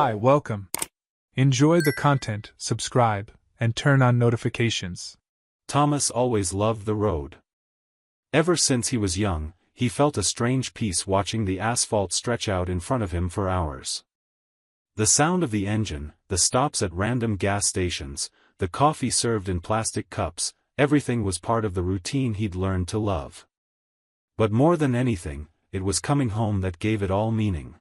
Hi, welcome. Enjoy the content, subscribe, and turn on notifications. Thomas always loved the road. Ever since he was young, he felt a strange peace watching the asphalt stretch out in front of him for hours. The sound of the engine, the stops at random gas stations, the coffee served in plastic cups, everything was part of the routine he'd learned to love. But more than anything, it was coming home that gave it all meaning.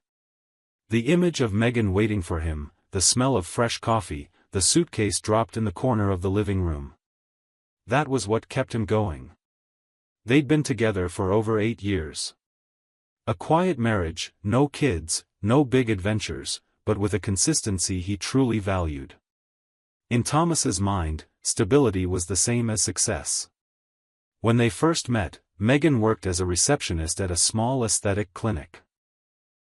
The image of Megan waiting for him, the smell of fresh coffee, the suitcase dropped in the corner of the living room. That was what kept him going. They'd been together for over 8 years. A quiet marriage, no kids, no big adventures, but with a consistency he truly valued. In Thomas's mind, stability was the same as success. When they first met, Megan worked as a receptionist at a small aesthetic clinic.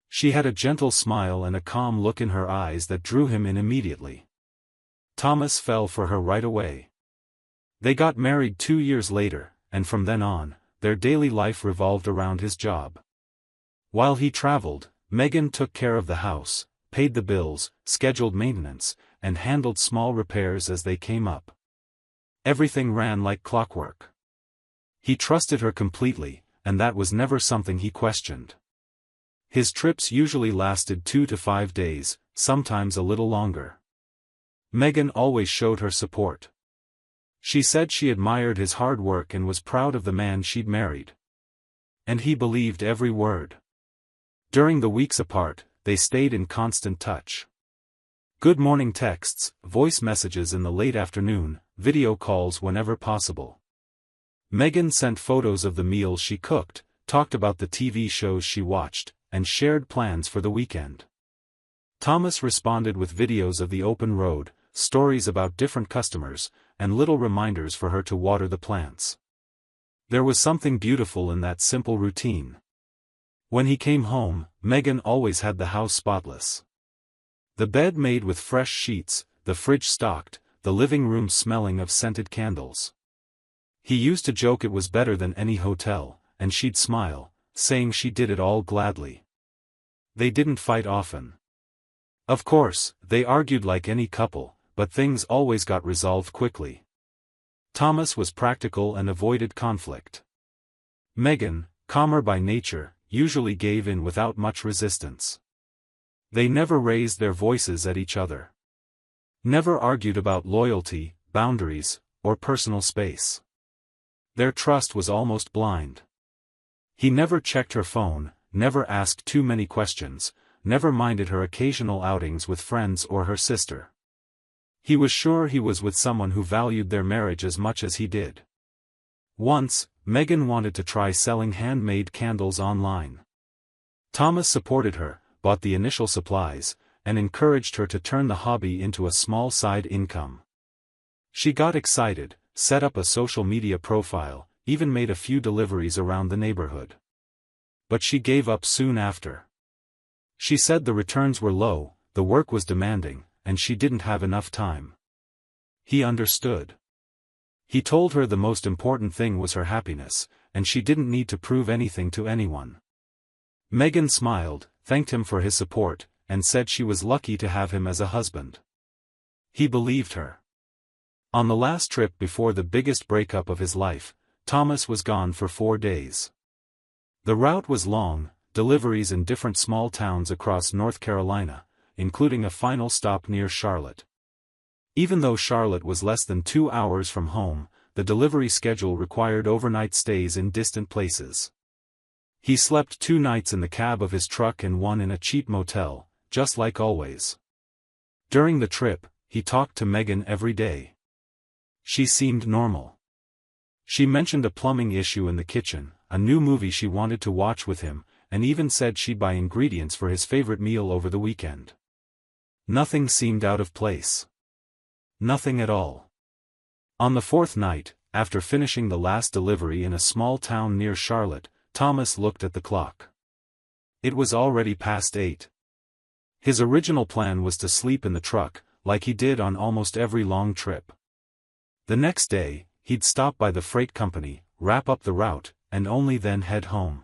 She had a gentle smile and a calm look in her eyes that drew him in immediately. Thomas fell for her right away. They got married 2 years later, and from then on, their daily life revolved around his job. While he traveled, Megan took care of the house, paid the bills, scheduled maintenance, and handled small repairs as they came up. Everything ran like clockwork. He trusted her completely, and that was never something he questioned. His trips usually lasted 2 to 5 days, sometimes a little longer. Megan always showed her support. She said she admired his hard work and was proud of the man she'd married. And he believed every word. During the weeks apart, they stayed in constant touch. Good morning texts, voice messages in the late afternoon, video calls whenever possible. Megan sent photos of the meals she cooked, talked about the TV shows she watched, and shared plans for the weekend. Thomas responded with videos of the open road, stories about different customers, and little reminders for her to water the plants. There was something beautiful in that simple routine. When he came home, Megan always had the house spotless. The bed made with fresh sheets, the fridge stocked, the living room smelling of scented candles. He used to joke it was better than any hotel, and she'd smile, saying she did it all gladly. They didn't fight often. Of course, they argued like any couple, but things always got resolved quickly. Thomas was practical and avoided conflict. Megan, calmer by nature, usually gave in without much resistance. They never raised their voices at each other. Never argued about loyalty, boundaries, or personal space. Their trust was almost blind. He never checked her phone, never asked too many questions, never minded her occasional outings with friends or her sister. He was sure he was with someone who valued their marriage as much as he did. Once, Megan wanted to try selling handmade candles online. Thomas supported her, bought the initial supplies, and encouraged her to turn the hobby into a small side income. She got excited, set up a social media profile, even made a few deliveries around the neighborhood. But she gave up soon after. She said the returns were low, the work was demanding, and she didn't have enough time. He understood. He told her the most important thing was her happiness, and she didn't need to prove anything to anyone. Megan smiled, thanked him for his support, and said she was lucky to have him as a husband. He believed her. On the last trip before the biggest breakup of his life, Thomas was gone for 4 days. The route was long, deliveries in different small towns across North Carolina, including a final stop near Charlotte. Even though Charlotte was less than 2 hours from home, the delivery schedule required overnight stays in distant places. He slept 2 nights in the cab of his truck and 1 in a cheap motel, just like always. During the trip, he talked to Megan every day. She seemed normal. She mentioned a plumbing issue in the kitchen, a new movie she wanted to watch with him, and even said she'd buy ingredients for his favorite meal over the weekend. Nothing seemed out of place. Nothing at all. On the 4th night, after finishing the last delivery in a small town near Charlotte, Thomas looked at the clock. It was already past 8. His original plan was to sleep in the truck, like he did on almost every long trip. The next day, he'd stop by the freight company, wrap up the route, and only then head home.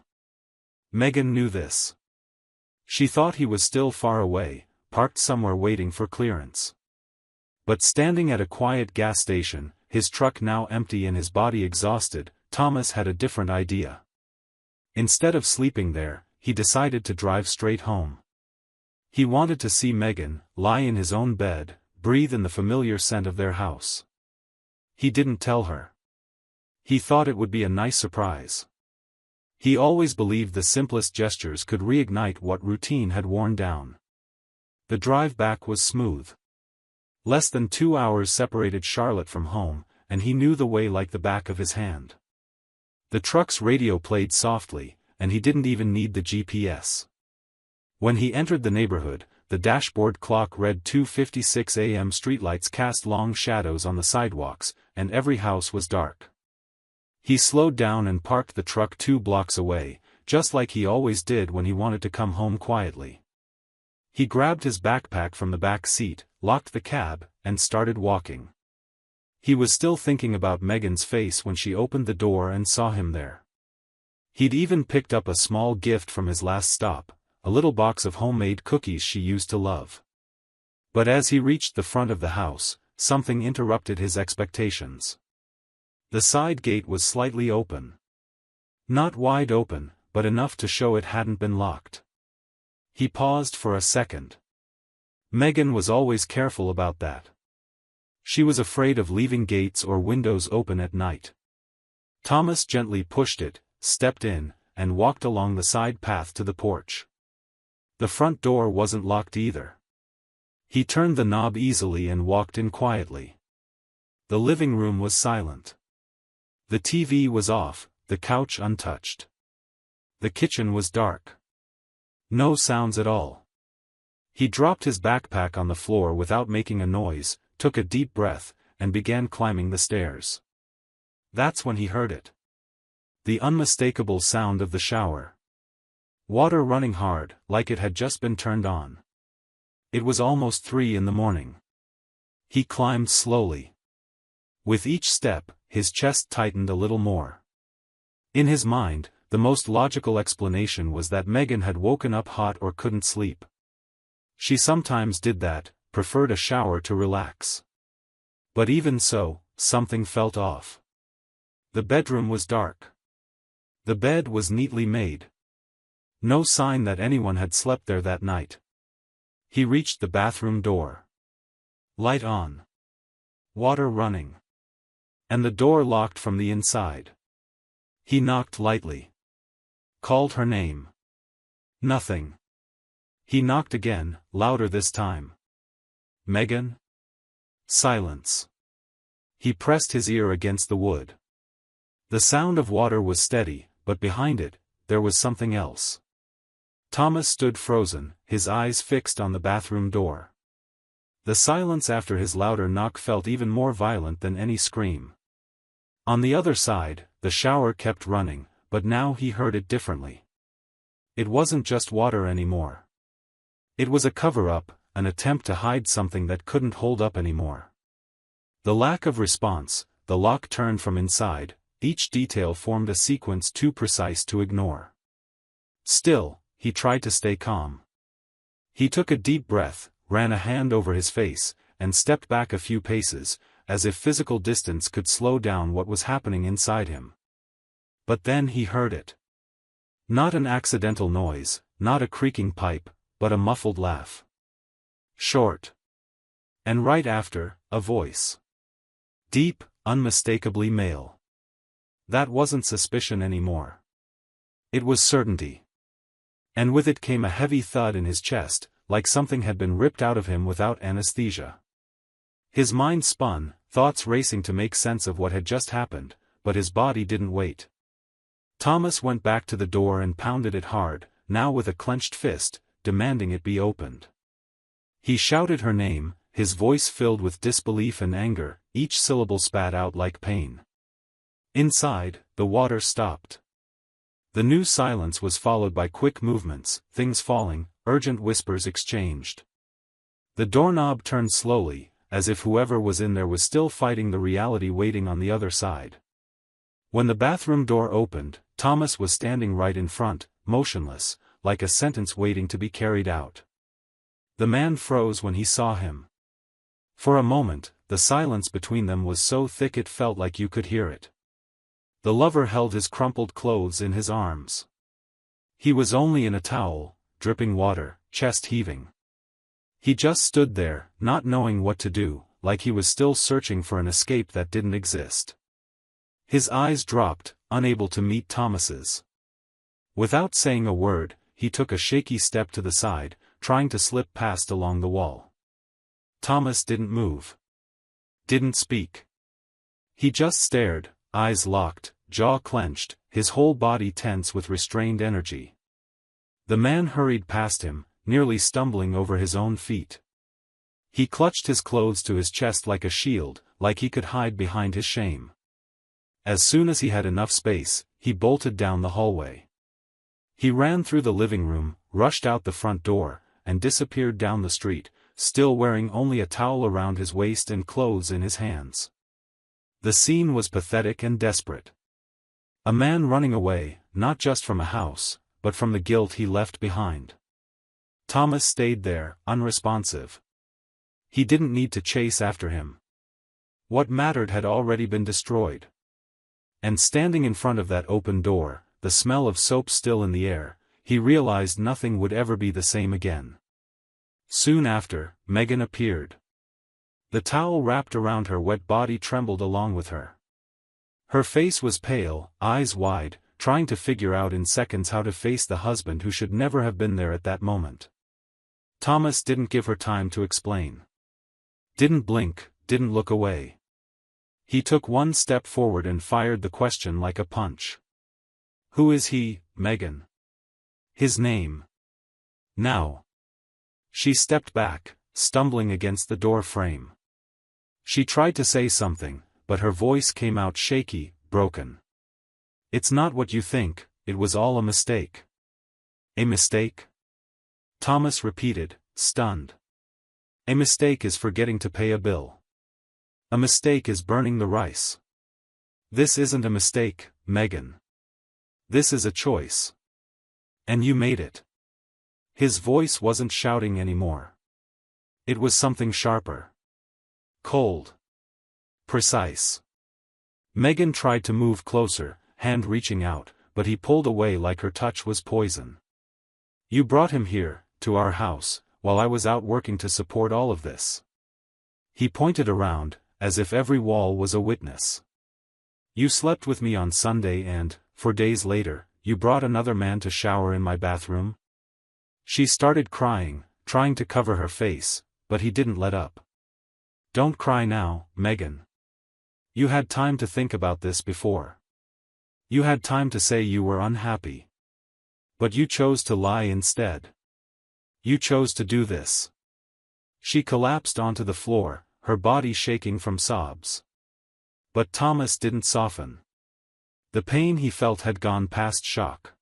Megan knew this. She thought he was still far away, parked somewhere waiting for clearance. But standing at a quiet gas station, his truck now empty and his body exhausted, Thomas had a different idea. Instead of sleeping there, he decided to drive straight home. He wanted to see Megan, lie in his own bed, breathe in the familiar scent of their house. He didn't tell her. He thought it would be a nice surprise. He always believed the simplest gestures could reignite what routine had worn down. The drive back was smooth. Less than 2 hours separated Charlotte from home, and he knew the way like the back of his hand. The truck's radio played softly, and he didn't even need the GPS. When he entered the neighborhood, the dashboard clock read 2:56 a.m. Streetlights cast long shadows on the sidewalks, and every house was dark. He slowed down and parked the truck 2 blocks away, just like he always did when he wanted to come home quietly. He grabbed his backpack from the back seat, locked the cab, and started walking. He was still thinking about Megan's face when she opened the door and saw him there. He'd even picked up a small gift from his last stop, a little box of homemade cookies she used to love. But as he reached the front of the house, something interrupted his expectations. The side gate was slightly open. Not wide open, but enough to show it hadn't been locked. He paused for a second. Megan was always careful about that. She was afraid of leaving gates or windows open at night. Thomas gently pushed it, stepped in, and walked along the side path to the porch. The front door wasn't locked either. He turned the knob easily and walked in quietly. The living room was silent. The TV was off, the couch untouched. The kitchen was dark. No sounds at all. He dropped his backpack on the floor without making a noise, took a deep breath, and began climbing the stairs. That's when he heard it. The unmistakable sound of the shower. Water running hard, like it had just been turned on. It was almost 3 in the morning. He climbed slowly. With each step, his chest tightened a little more. In his mind, the most logical explanation was that Megan had woken up hot or couldn't sleep. She sometimes did that, preferred a shower to relax. But even so, something felt off. The bedroom was dark. The bed was neatly made. No sign that anyone had slept there that night. He reached the bathroom door. Light on. Water running. And the door locked from the inside. He knocked lightly. Called her name. Nothing. He knocked again, louder this time. Megan? Silence. He pressed his ear against the wood. The sound of water was steady, but behind it, there was something else. Thomas stood frozen, his eyes fixed on the bathroom door. The silence after his louder knock felt even more violent than any scream. On the other side, the shower kept running, but now he heard it differently. It wasn't just water anymore. It was a cover-up, an attempt to hide something that couldn't hold up anymore. The lack of response, the lock turned from inside, each detail formed a sequence too precise to ignore. Still, he tried to stay calm. He took a deep breath, ran a hand over his face, and stepped back a few paces, as if physical distance could slow down what was happening inside him. But then he heard it. Not an accidental noise, not a creaking pipe, but a muffled laugh. Short. And right after, a voice. Deep, unmistakably male. That wasn't suspicion anymore. It was certainty. And with it came a heavy thud in his chest, like something had been ripped out of him without anesthesia. His mind spun, thoughts racing to make sense of what had just happened, but his body didn't wait. Thomas went back to the door and pounded it hard, now with a clenched fist, demanding it be opened. He shouted her name, his voice filled with disbelief and anger, each syllable spat out like pain. Inside, the water stopped. The new silence was followed by quick movements, things falling, urgent whispers exchanged. The doorknob turned slowly, as if whoever was in there was still fighting the reality waiting on the other side. When the bathroom door opened, Thomas was standing right in front, motionless, like a sentence waiting to be carried out. The man froze when he saw him. For a moment, the silence between them was so thick it felt like you could hear it. The lover held his crumpled clothes in his arms. He was only in a towel, dripping water, chest heaving. He just stood there, not knowing what to do, like he was still searching for an escape that didn't exist. His eyes dropped, unable to meet Thomas's. Without saying a word, he took a shaky step to the side, trying to slip past along the wall. Thomas didn't move. Didn't speak. He just stared, eyes locked, jaw clenched, his whole body tense with restrained energy. The man hurried past him, nearly stumbling over his own feet. He clutched his clothes to his chest like a shield, like he could hide behind his shame. As soon as he had enough space, he bolted down the hallway. He ran through the living room, rushed out the front door, and disappeared down the street, still wearing only a towel around his waist and clothes in his hands. The scene was pathetic and desperate. A man running away, not just from a house, but from the guilt he left behind. Thomas stayed there, unresponsive. He didn't need to chase after him. What mattered had already been destroyed. And standing in front of that open door, the smell of soap still in the air, he realized nothing would ever be the same again. Soon after, Megan appeared. The towel wrapped around her wet body trembled along with her. Her face was pale, eyes wide, trying to figure out in seconds how to face the husband who should never have been there at that moment. Thomas didn't give her time to explain. Didn't blink, didn't look away. He took one step forward and fired the question like a punch. Who is he, Megan? His name. Now. She stepped back, stumbling against the door frame. She tried to say something, but her voice came out shaky, broken. It's not what you think, it was all a mistake. A mistake? Thomas repeated, stunned. A mistake is forgetting to pay a bill. A mistake is burning the rice. This isn't a mistake, Megan. This is a choice. And you made it. His voice wasn't shouting anymore. It was something sharper. Cold. Precise. Megan tried to move closer, hand reaching out, but he pulled away like her touch was poison. You brought him here, to our house, while I was out working to support all of this. He pointed around, as if every wall was a witness. You slept with me on Sunday and, 4 days later, you brought another man to shower in my bathroom? She started crying, trying to cover her face, but he didn't let up. Don't cry now, Megan. You had time to think about this before. You had time to say you were unhappy. But you chose to lie instead. You chose to do this. She collapsed onto the floor, her body shaking from sobs. But Thomas didn't soften. The pain he felt had gone past shock.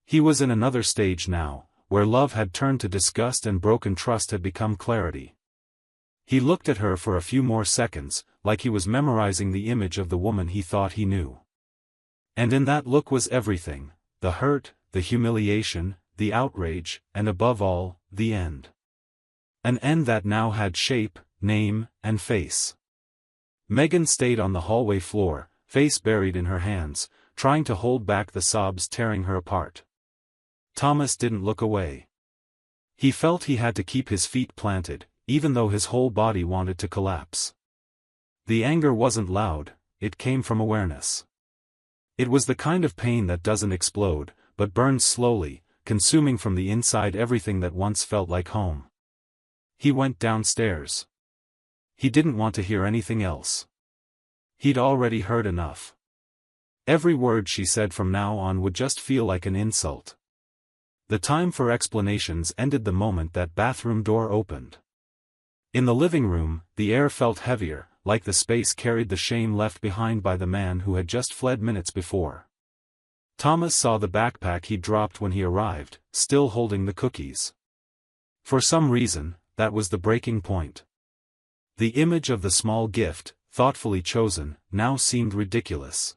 He was in another stage now, where love had turned to disgust and broken trust had become clarity. He looked at her for a few more seconds, like he was memorizing the image of the woman he thought he knew. And in that look was everything, the hurt, the humiliation, the outrage, and above all, the end. An end that now had shape, name, and face. Megan stayed on the hallway floor, face buried in her hands, trying to hold back the sobs tearing her apart. Thomas didn't look away. He felt he had to keep his feet planted, even though his whole body wanted to collapse. The anger wasn't loud, it came from awareness. It was the kind of pain that doesn't explode, but burns slowly, consuming from the inside everything that once felt like home. He went downstairs. He didn't want to hear anything else. He'd already heard enough. Every word she said from now on would just feel like an insult. The time for explanations ended the moment that bathroom door opened. In the living room, the air felt heavier, like the space carried the shame left behind by the man who had just fled minutes before. Thomas saw the backpack he dropped when he arrived, still holding the cookies. For some reason, that was the breaking point. The image of the small gift, thoughtfully chosen, now seemed ridiculous.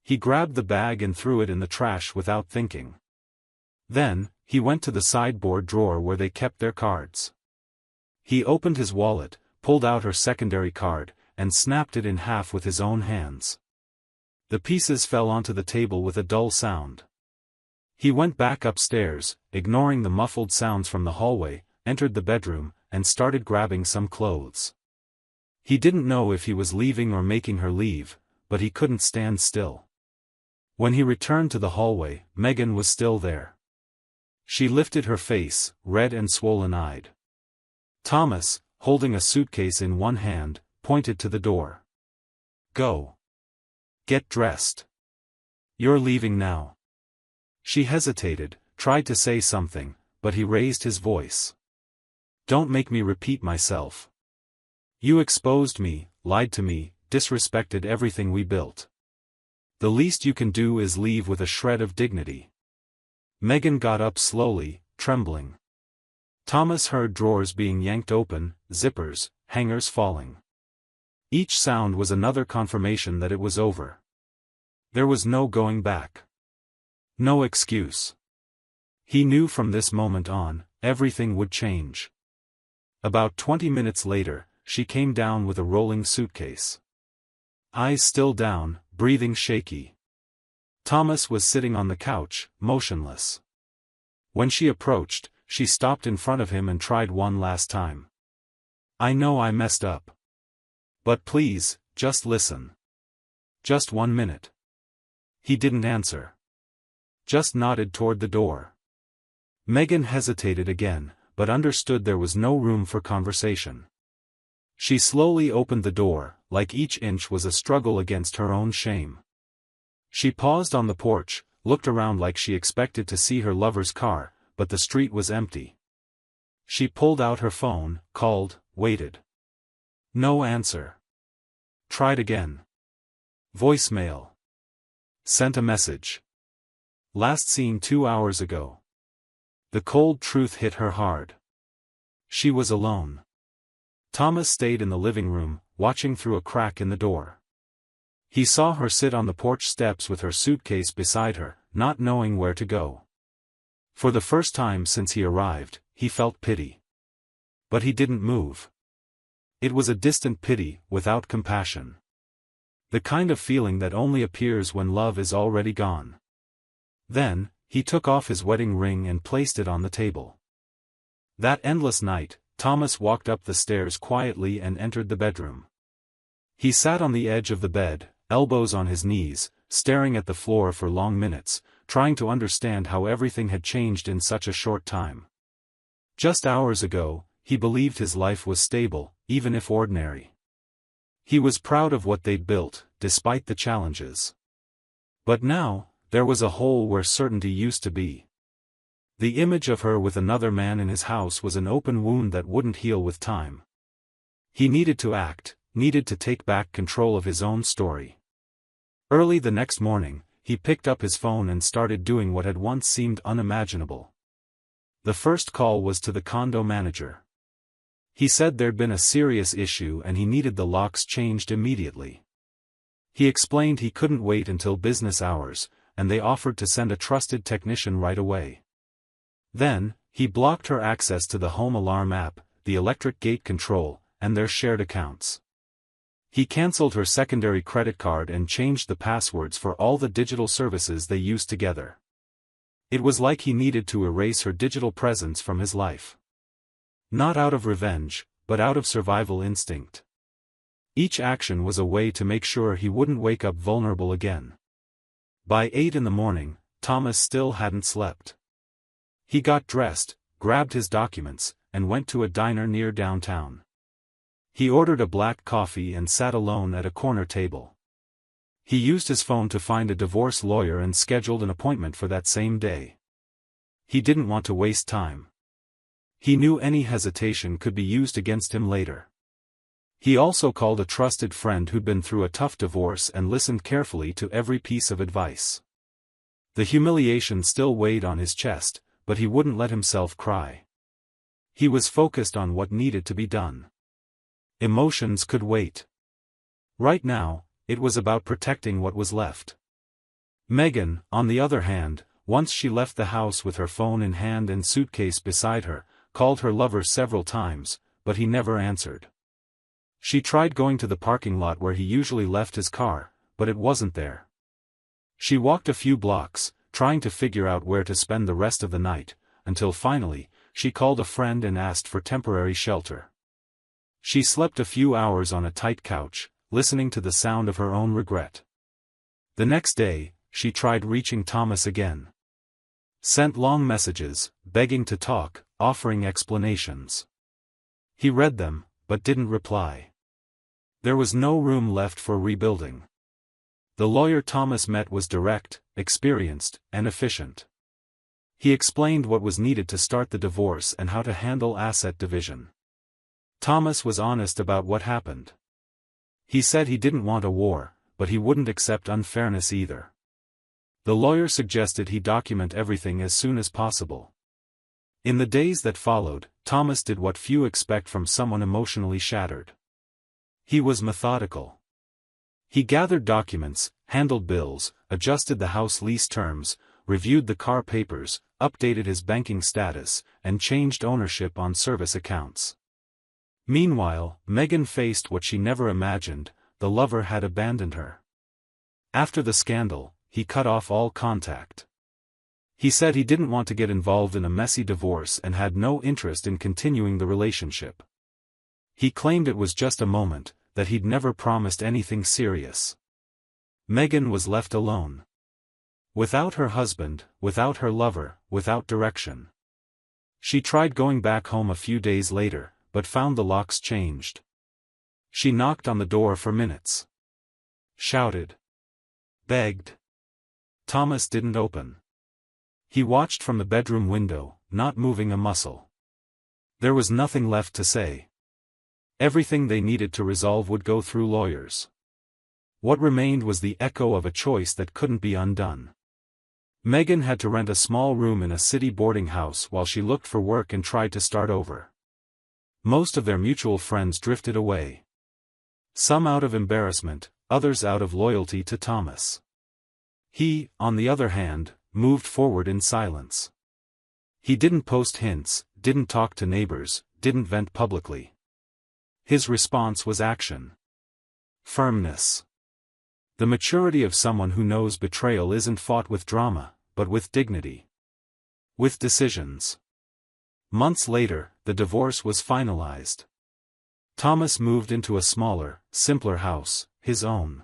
He grabbed the bag and threw it in the trash without thinking. Then, he went to the sideboard drawer where they kept their cards. He opened his wallet, pulled out her secondary card, and snapped it in half with his own hands. The pieces fell onto the table with a dull sound. He went back upstairs, ignoring the muffled sounds from the hallway, entered the bedroom, and started grabbing some clothes. He didn't know if he was leaving or making her leave, but he couldn't stand still. When he returned to the hallway, Megan was still there. She lifted her face, red and swollen-eyed. Thomas, holding a suitcase in one hand, pointed to the door. "Go. Get dressed. You're leaving now." She hesitated, tried to say something, but he raised his voice. "Don't make me repeat myself. You exposed me, lied to me, disrespected everything we built. The least you can do is leave with a shred of dignity." Megan got up slowly, trembling. Thomas heard drawers being yanked open, zippers, hangers falling. Each sound was another confirmation that it was over. There was no going back. No excuse. He knew from this moment on, everything would change. About 20 minutes later, she came down with a rolling suitcase. Eyes still down, breathing shaky. Thomas was sitting on the couch, motionless. When she approached, she stopped in front of him and tried one last time. "I know I messed up. But please, just listen. Just 1 minute." He didn't answer. Just nodded toward the door. Megan hesitated again, but understood there was no room for conversation. She slowly opened the door, like each inch was a struggle against her own shame. She paused on the porch, looked around like she expected to see her lover's car, but the street was empty. She pulled out her phone, called, waited. No answer. Tried again. Voicemail. Sent a message. Last seen 2 hours ago. The cold truth hit her hard. She was alone. Thomas stayed in the living room, watching through a crack in the door. He saw her sit on the porch steps with her suitcase beside her, not knowing where to go. For the first time since he arrived, he felt pity. But he didn't move. It was a distant pity, without compassion. The kind of feeling that only appears when love is already gone. Then, he took off his wedding ring and placed it on the table. That endless night, Thomas walked up the stairs quietly and entered the bedroom. He sat on the edge of the bed, elbows on his knees, staring at the floor for long minutes, trying to understand how everything had changed in such a short time. Just hours ago, he believed his life was stable, even if ordinary. He was proud of what they'd built, despite the challenges. But now, there was a hole where certainty used to be. The image of her with another man in his house was an open wound that wouldn't heal with time. He needed to act, needed to take back control of his own story. Early the next morning, he picked up his phone and started doing what had once seemed unimaginable. The first call was to the condo manager. He said there'd been a serious issue and he needed the locks changed immediately. He explained he couldn't wait until business hours, and they offered to send a trusted technician right away. Then, he blocked her access to the home alarm app, the electric gate control, and their shared accounts. He cancelled her secondary credit card and changed the passwords for all the digital services they used together. It was like he needed to erase her digital presence from his life. Not out of revenge, but out of survival instinct. Each action was a way to make sure he wouldn't wake up vulnerable again. By 8 in the morning, Thomas still hadn't slept. He got dressed, grabbed his documents, and went to a diner near downtown. He ordered a black coffee and sat alone at a corner table. He used his phone to find a divorce lawyer and scheduled an appointment for that same day. He didn't want to waste time. He knew any hesitation could be used against him later. He also called a trusted friend who'd been through a tough divorce and listened carefully to every piece of advice. The humiliation still weighed on his chest, but he wouldn't let himself cry. He was focused on what needed to be done. Emotions could wait. Right now, it was about protecting what was left. Megan, on the other hand, Once she left the house with her phone in hand and suitcase beside her, called her lover several times, but he never answered. She tried going to the parking lot where he usually left his car, but it wasn't there. She walked a few blocks, trying to figure out where to spend the rest of the night, until finally, she called a friend and asked for temporary shelter. She slept a few hours on a tight couch, listening to the sound of her own regret. The next day, she tried reaching Thomas again. Sent long messages, begging to talk, offering explanations. He read them, but didn't reply. There was no room left for rebuilding. The lawyer Thomas met was direct, experienced, and efficient. He explained what was needed to start the divorce and how to handle asset division. Thomas was honest about what happened. He said he didn't want a war, but he wouldn't accept unfairness either. The lawyer suggested he document everything as soon as possible. In the days that followed, Thomas did what few expect from someone emotionally shattered. He was methodical. He gathered documents, handled bills, adjusted the house lease terms, reviewed the car papers, updated his banking status, and changed ownership on service accounts. Meanwhile, Megan faced what she never imagined: the lover had abandoned her. After the scandal, he cut off all contact. He said he didn't want to get involved in a messy divorce and had no interest in continuing the relationship. He claimed it was just a moment, that he'd never promised anything serious. Megan was left alone. Without her husband, without her lover, without direction. She tried going back home a few days later, but found the locks changed. She knocked on the door for minutes. Shouted. Begged. Thomas didn't open. He watched from the bedroom window, not moving a muscle. There was nothing left to say. Everything they needed to resolve would go through lawyers. What remained was the echo of a choice that couldn't be undone. Megan had to rent a small room in a city boarding house while she looked for work and tried to start over. Most of their mutual friends drifted away. Some out of embarrassment, others out of loyalty to Thomas. He, on the other hand, moved forward in silence. He didn't post hints, didn't talk to neighbors, didn't vent publicly. His response was action. Firmness. The maturity of someone who knows betrayal isn't fought with drama, but with dignity. With decisions. Months later, the divorce was finalized. Thomas moved into a smaller, simpler house, his own.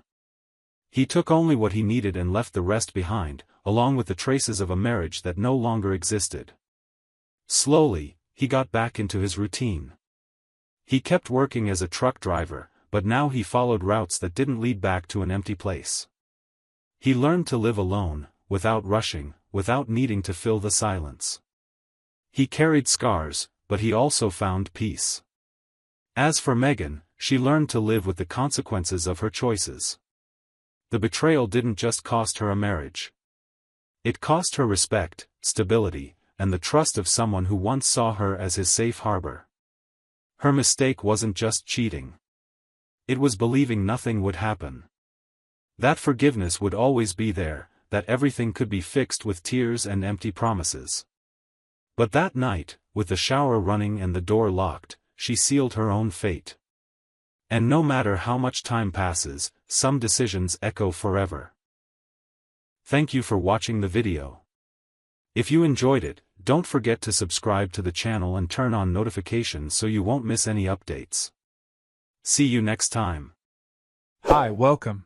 He took only what he needed and left the rest behind, along with the traces of a marriage that no longer existed. Slowly, he got back into his routine. He kept working as a truck driver, but now he followed routes that didn't lead back to an empty place. He learned to live alone, without rushing, without needing to fill the silence. He carried scars, but he also found peace. As for Megan, she learned to live with the consequences of her choices. The betrayal didn't just cost her a marriage. It cost her respect, stability, and the trust of someone who once saw her as his safe harbor. Her mistake wasn't just cheating. It was believing nothing would happen. That forgiveness would always be there, that everything could be fixed with tears and empty promises. But that night, with the shower running and the door locked, she sealed her own fate. And no matter how much time passes, some decisions echo forever. Thank you for watching the video. If you enjoyed it, don't forget to subscribe to the channel and turn on notifications so you won't miss any updates. See you next time. Hi, welcome.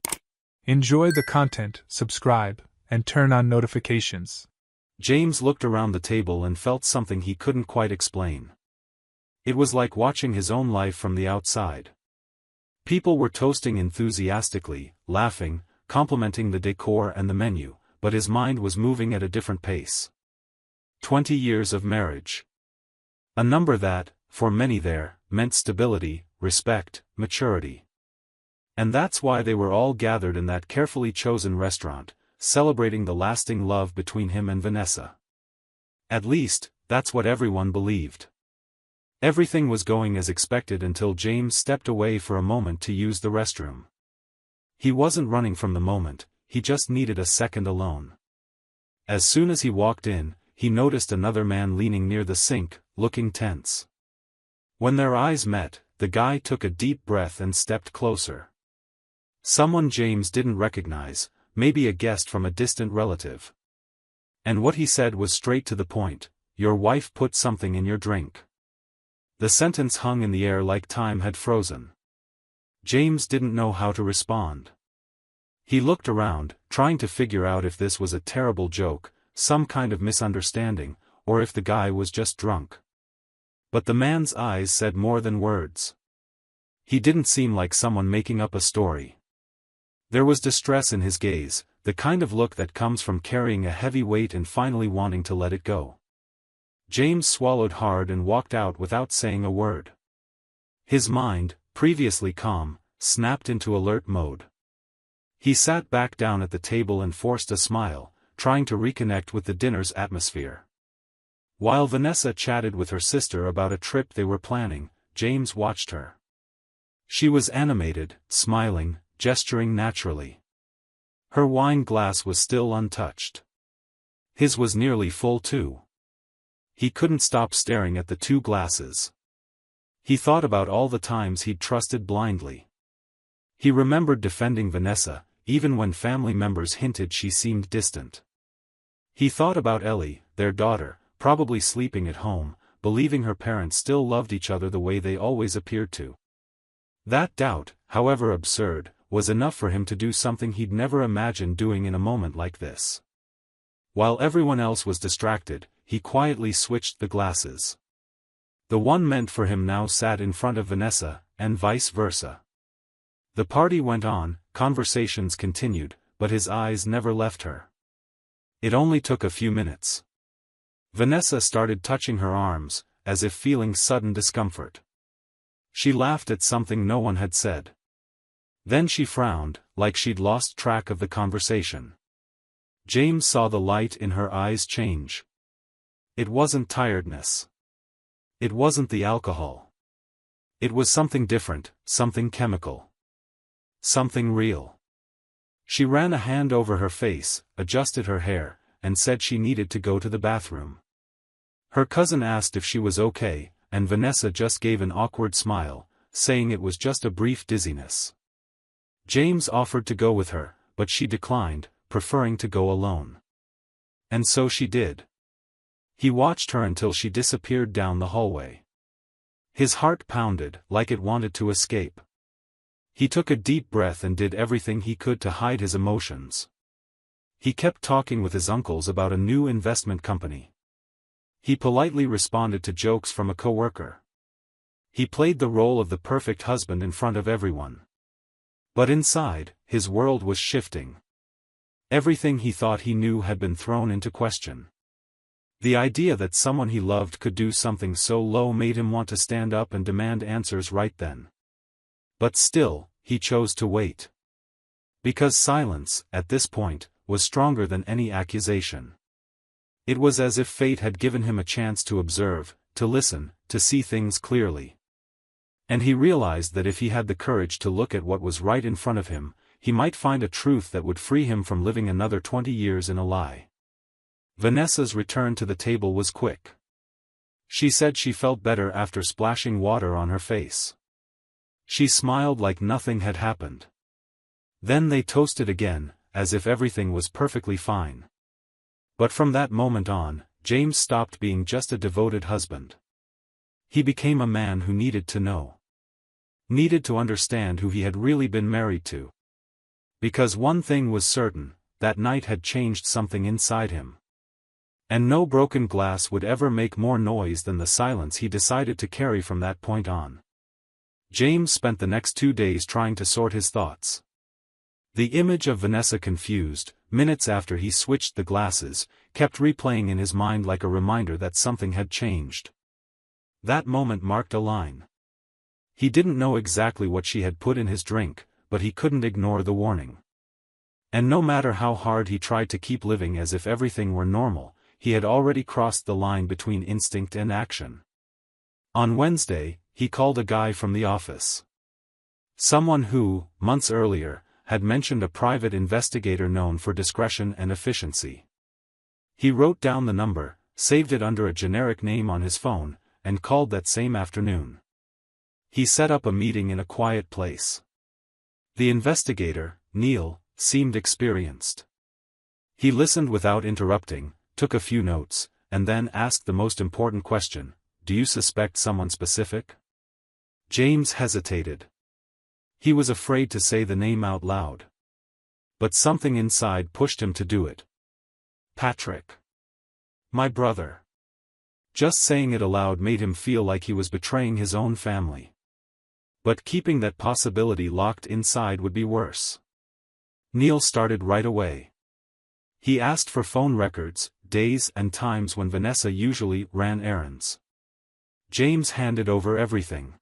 Enjoy the content, subscribe, and turn on notifications. James looked around the table and felt something he couldn't quite explain. It was like watching his own life from the outside. People were toasting enthusiastically, laughing, complimenting the decor and the menu, but his mind was moving at a different pace. 20 years of marriage. A number that, for many there, meant stability, respect, maturity. And that's why they were all gathered in that carefully chosen restaurant, celebrating the lasting love between him and Vanessa. At least, that's what everyone believed. Everything was going as expected until James stepped away for a moment to use the restroom. He wasn't running from the moment, he just needed a second alone. As soon as he walked in, he noticed another man leaning near the sink, looking tense. When their eyes met, the guy took a deep breath and stepped closer. Someone James didn't recognize, maybe a guest from a distant relative. And what he said was straight to the point: "Your wife put something in your drink." The sentence hung in the air like time had frozen. James didn't know how to respond. He looked around, trying to figure out if this was a terrible joke, some kind of misunderstanding, or if the guy was just drunk. But the man's eyes said more than words. He didn't seem like someone making up a story. There was distress in his gaze, the kind of look that comes from carrying a heavy weight and finally wanting to let it go. James swallowed hard and walked out without saying a word. His mind, previously calm, snapped into alert mode. He sat back down at the table and forced a smile, trying to reconnect with the dinner's atmosphere. While Vanessa chatted with her sister about a trip they were planning, James watched her. She was animated, smiling, gesturing naturally. Her wine glass was still untouched. His was nearly full too. He couldn't stop staring at the two glasses. He thought about all the times he'd trusted blindly. He remembered defending Vanessa, even when family members hinted she seemed distant. He thought about Ellie, their daughter, probably sleeping at home, believing her parents still loved each other the way they always appeared to. That doubt, however absurd, was enough for him to do something he'd never imagined doing in a moment like this. While everyone else was distracted, he quietly switched the glasses. The one meant for him now sat in front of Vanessa, and vice versa. The party went on, conversations continued, but his eyes never left her. It only took a few minutes. Vanessa started touching her arms, as if feeling sudden discomfort. She laughed at something no one had said. Then she frowned, like she'd lost track of the conversation. James saw the light in her eyes change. It wasn't tiredness. It wasn't the alcohol. It was something different, something chemical. Something real. She ran a hand over her face, adjusted her hair, and said she needed to go to the bathroom. Her cousin asked if she was okay, and Vanessa just gave an awkward smile, saying it was just a brief dizziness. James offered to go with her, but she declined, preferring to go alone. And so she did. He watched her until she disappeared down the hallway. His heart pounded, like it wanted to escape. He took a deep breath and did everything he could to hide his emotions. He kept talking with his uncles about a new investment company. He politely responded to jokes from a coworker. He played the role of the perfect husband in front of everyone. But inside, his world was shifting. Everything he thought he knew had been thrown into question. The idea that someone he loved could do something so low made him want to stand up and demand answers right then. But still, he chose to wait. Because silence, at this point, was stronger than any accusation. It was as if fate had given him a chance to observe, to listen, to see things clearly. And he realized that if he had the courage to look at what was right in front of him, he might find a truth that would free him from living another 20 years in a lie. Vanessa's return to the table was quick. She said she felt better after splashing water on her face. She smiled like nothing had happened. Then they toasted again, as if everything was perfectly fine. But from that moment on, James stopped being just a devoted husband. He became a man who needed to know. Needed to understand who he had really been married to. Because one thing was certain, that night had changed something inside him. And no broken glass would ever make more noise than the silence he decided to carry from that point on. James spent the next 2 days trying to sort his thoughts. The image of Vanessa confused, minutes after he switched the glasses, kept replaying in his mind like a reminder that something had changed. That moment marked a line. He didn't know exactly what she had put in his drink, but he couldn't ignore the warning. And no matter how hard he tried to keep living as if everything were normal, he had already crossed the line between instinct and action. On Wednesday, he called a guy from the office. Someone who, months earlier, had mentioned a private investigator known for discretion and efficiency. He wrote down the number, saved it under a generic name on his phone, and called that same afternoon. He set up a meeting in a quiet place. The investigator, Neil, seemed experienced. He listened without interrupting, took a few notes, and then asked the most important question: "Do you suspect someone specific?" James hesitated. He was afraid to say the name out loud. But something inside pushed him to do it. "Patrick. My brother." Just saying it aloud made him feel like he was betraying his own family. But keeping that possibility locked inside would be worse. Neil started right away. He asked for phone records, days and times when Vanessa usually ran errands. James handed over everything.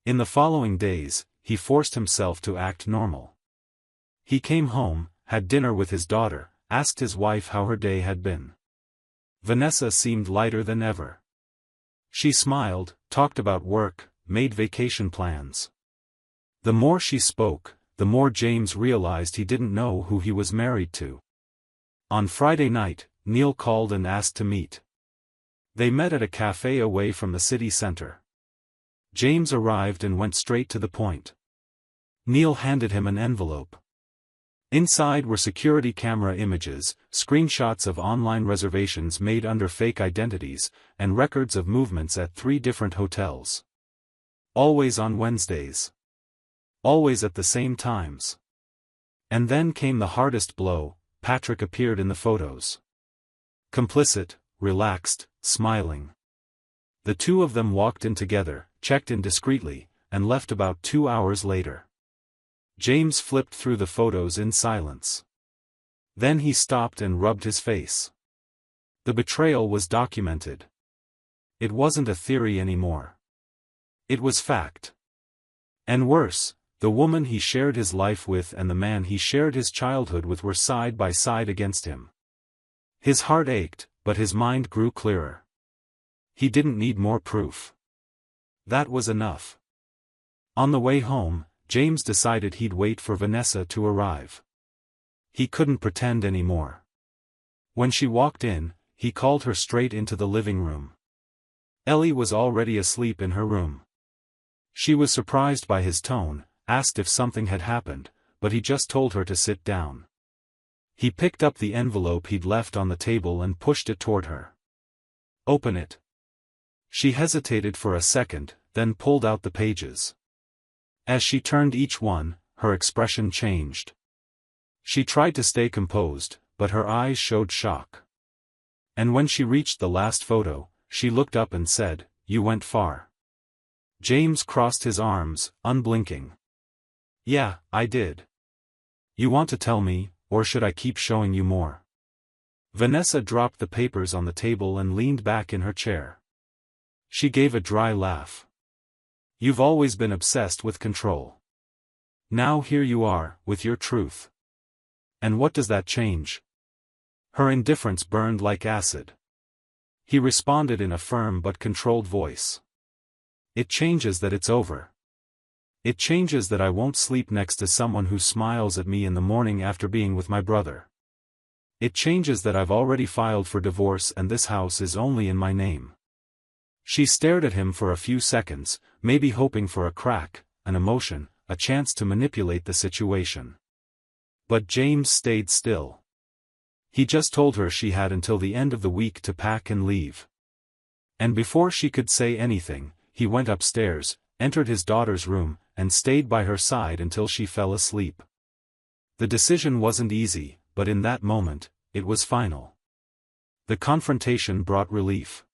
In the following days, he forced himself to act normal. He came home, had dinner with his daughter, asked his wife how her day had been. Vanessa seemed lighter than ever. She smiled, talked about work, made vacation plans. The more she spoke, the more James realized he didn't know who he was married to. On Friday night, Neil called and asked to meet. They met at a cafe away from the city center. James arrived and went straight to the point. Neil handed him an envelope. Inside were security camera images, screenshots of online reservations made under fake identities, and records of movements at 3 different hotels. Always on Wednesdays. Always at the same times. And then came the hardest blow: Patrick appeared in the photos. Complicit, relaxed, smiling. The two of them walked in together, checked in discreetly, and left about 2 hours later. James flipped through the photos in silence. Then he stopped and rubbed his face. The betrayal was documented. It wasn't a theory anymore. It was fact. And worse, the woman he shared his life with and the man he shared his childhood with were side by side against him. His heart ached, but his mind grew clearer. He didn't need more proof. That was enough. On the way home, James decided he'd wait for Vanessa to arrive. He couldn't pretend anymore. When she walked in, he called her straight into the living room. Ellie was already asleep in her room. She was surprised by his tone, asked if something had happened, but he just told her to sit down. He picked up the envelope he'd left on the table and pushed it toward her. "Open it." She hesitated for a second, then pulled out the pages. As she turned each one, her expression changed. She tried to stay composed, but her eyes showed shock. And when she reached the last photo, she looked up and said, "You went far." James crossed his arms, unblinking. "Yeah, I did. You want to tell me, or should I keep showing you more?" Vanessa dropped the papers on the table and leaned back in her chair. She gave a dry laugh. "You've always been obsessed with control. Now here you are, with your truth. And what does that change?" Her indifference burned like acid. He responded in a firm but controlled voice. "It changes that it's over. It changes that I won't sleep next to someone who smiles at me in the morning after being with my brother. It changes that I've already filed for divorce and this house is only in my name." She stared at him for a few seconds, maybe hoping for a crack, an emotion, a chance to manipulate the situation. But James stayed still. He just told her she had until the end of the week to pack and leave. And before she could say anything, he went upstairs, entered his daughter's room, and stayed by her side until she fell asleep. The decision wasn't easy, but in that moment, it was final. The confrontation brought relief.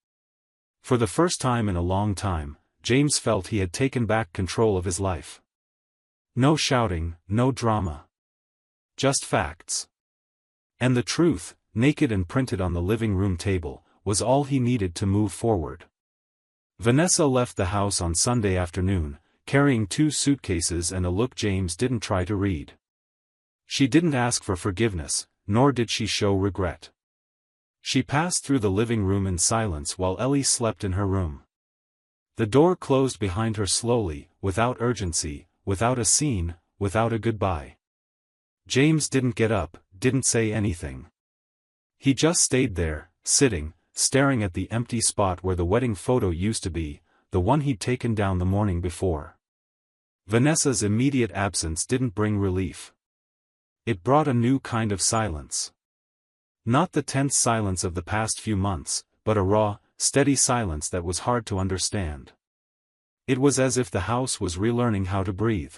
For the first time in a long time, James felt he had taken back control of his life. No shouting, no drama. Just facts. And the truth, naked and printed on the living room table, was all he needed to move forward. Vanessa left the house on Sunday afternoon, carrying 2 suitcases and a look James didn't try to read. She didn't ask for forgiveness, nor did she show regret. She passed through the living room in silence while Ellie slept in her room. The door closed behind her slowly, without urgency, without a scene, without a goodbye. James didn't get up, didn't say anything. He just stayed there, sitting, staring at the empty spot where the wedding photo used to be, the one he'd taken down the morning before. Vanessa's immediate absence didn't bring relief. It brought a new kind of silence. Not the tense silence of the past few months, but a raw, steady silence that was hard to understand. It was as if the house was relearning how to breathe.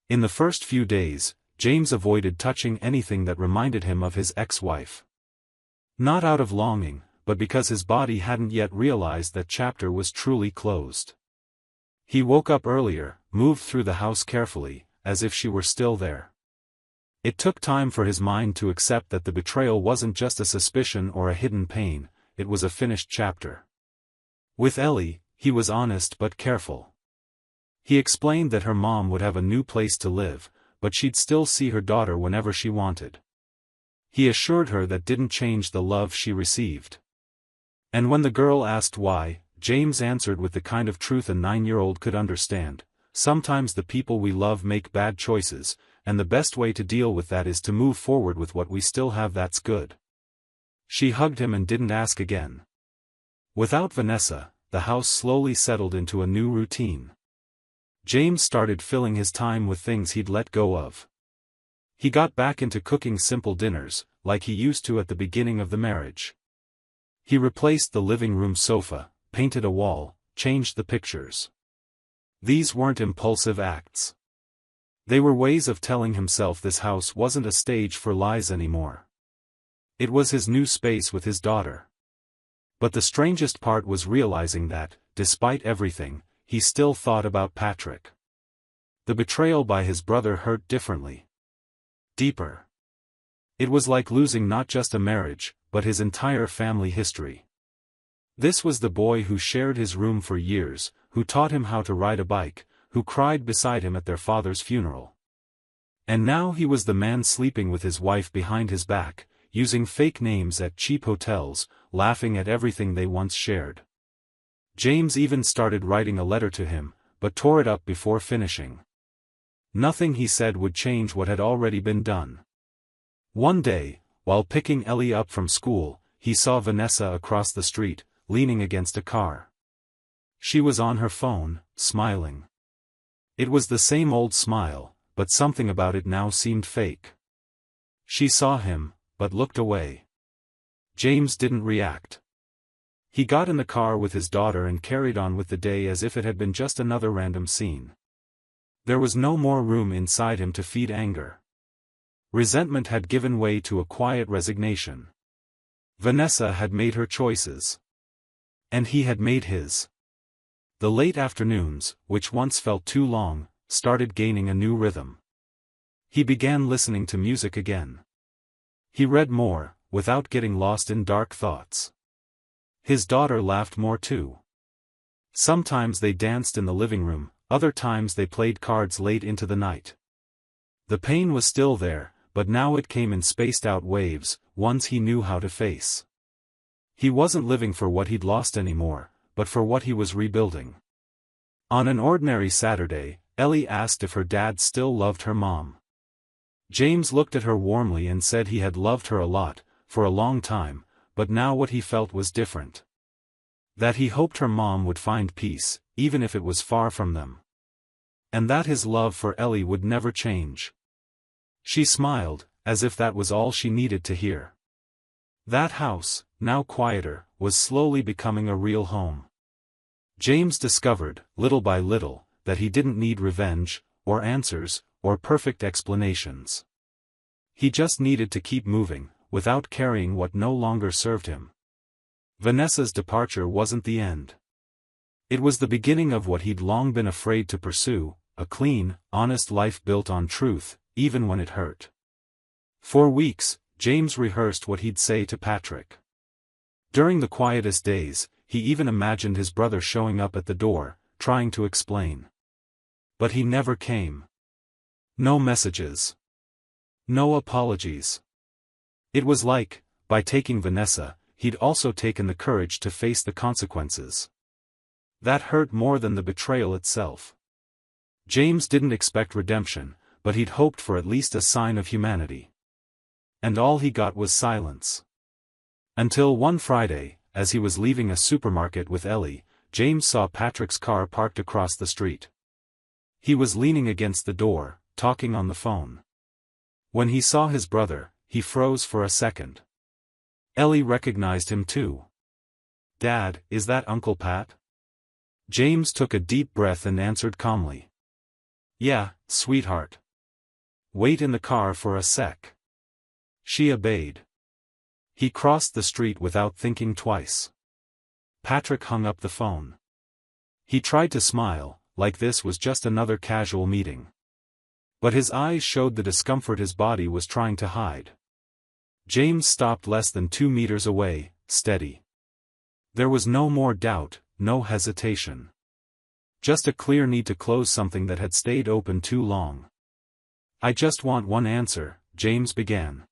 In the first few days, James avoided touching anything that reminded him of his ex-wife. Not out of longing, but because his body hadn't yet realized that chapter was truly closed. He woke up earlier, moved through the house carefully, as if she were still there. It took time for his mind to accept that the betrayal wasn't just a suspicion or a hidden pain, it was a finished chapter. With Ellie, he was honest but careful. He explained that her mom would have a new place to live, but she'd still see her daughter whenever she wanted. He assured her that didn't change the love she received. And when the girl asked why, James answered with the kind of truth a 9-year-old could understand: sometimes the people we love make bad choices, and the best way to deal with that is to move forward with what we still have that's good. She hugged him and didn't ask again. Without Vanessa, the house slowly settled into a new routine. James started filling his time with things he'd let go of. He got back into cooking simple dinners, like he used to at the beginning of the marriage. He replaced the living room sofa, painted a wall, changed the pictures. These weren't impulsive acts. They were ways of telling himself this house wasn't a stage for lies anymore. It was his new space with his daughter. But the strangest part was realizing that, despite everything, he still thought about Patrick. The betrayal by his brother hurt differently. Deeper. It was like losing not just a marriage, but his entire family history. This was the boy who shared his room for years, who taught him how to ride a bike, who cried beside him at their father's funeral. And now he was the man sleeping with his wife behind his back, using fake names at cheap hotels, laughing at everything they once shared. James even started writing a letter to him, but tore it up before finishing. Nothing he said would change what had already been done. One day, while picking Ellie up from school, he saw Vanessa across the street, leaning against a car. She was on her phone, smiling. It was the same old smile, but something about it now seemed fake. She saw him, but looked away. James didn't react. He got in the car with his daughter and carried on with the day as if it had been just another random scene. There was no more room inside him to feed anger. Resentment had given way to a quiet resignation. Vanessa had made her choices. And he had made his. The late afternoons, which once felt too long, started gaining a new rhythm. He began listening to music again. He read more, without getting lost in dark thoughts. His daughter laughed more too. Sometimes they danced in the living room, other times they played cards late into the night. The pain was still there, but now it came in spaced-out waves, ones he knew how to face. He wasn't living for what he'd lost anymore, but for what he was rebuilding. On an ordinary Saturday, Ellie asked if her dad still loved her mom. James looked at her warmly and said he had loved her a lot, for a long time, but now what he felt was different. That he hoped her mom would find peace, even if it was far from them. And that his love for Ellie would never change. She smiled, as if that was all she needed to hear. That house, now quieter, was slowly becoming a real home. James discovered, little by little, that he didn't need revenge, or answers, or perfect explanations. He just needed to keep moving, without carrying what no longer served him. Vanessa's departure wasn't the end. It was the beginning of what he'd long been afraid to pursue, a clean, honest life built on truth, even when it hurt. For weeks, James rehearsed what he'd say to Patrick. During the quietest days, he even imagined his brother showing up at the door, trying to explain. But he never came. No messages. No apologies. It was like, by taking Vanessa, he'd also taken the courage to face the consequences. That hurt more than the betrayal itself. James didn't expect redemption, but he'd hoped for at least a sign of humanity. And all he got was silence. Until one Friday, as he was leaving a supermarket with Ellie, James saw Patrick's car parked across the street. He was leaning against the door, talking on the phone. When he saw his brother, he froze for a second. Ellie recognized him too. "Dad, is that Uncle Pat?" James took a deep breath and answered calmly. "Yeah, sweetheart. Wait in the car for a sec." She obeyed. He crossed the street without thinking twice. Patrick hung up the phone. He tried to smile, like this was just another casual meeting. But his eyes showed the discomfort his body was trying to hide. James stopped less than 2 meters away, steady. There was no more doubt, no hesitation. Just a clear need to close something that had stayed open too long. "I just want one answer," James began.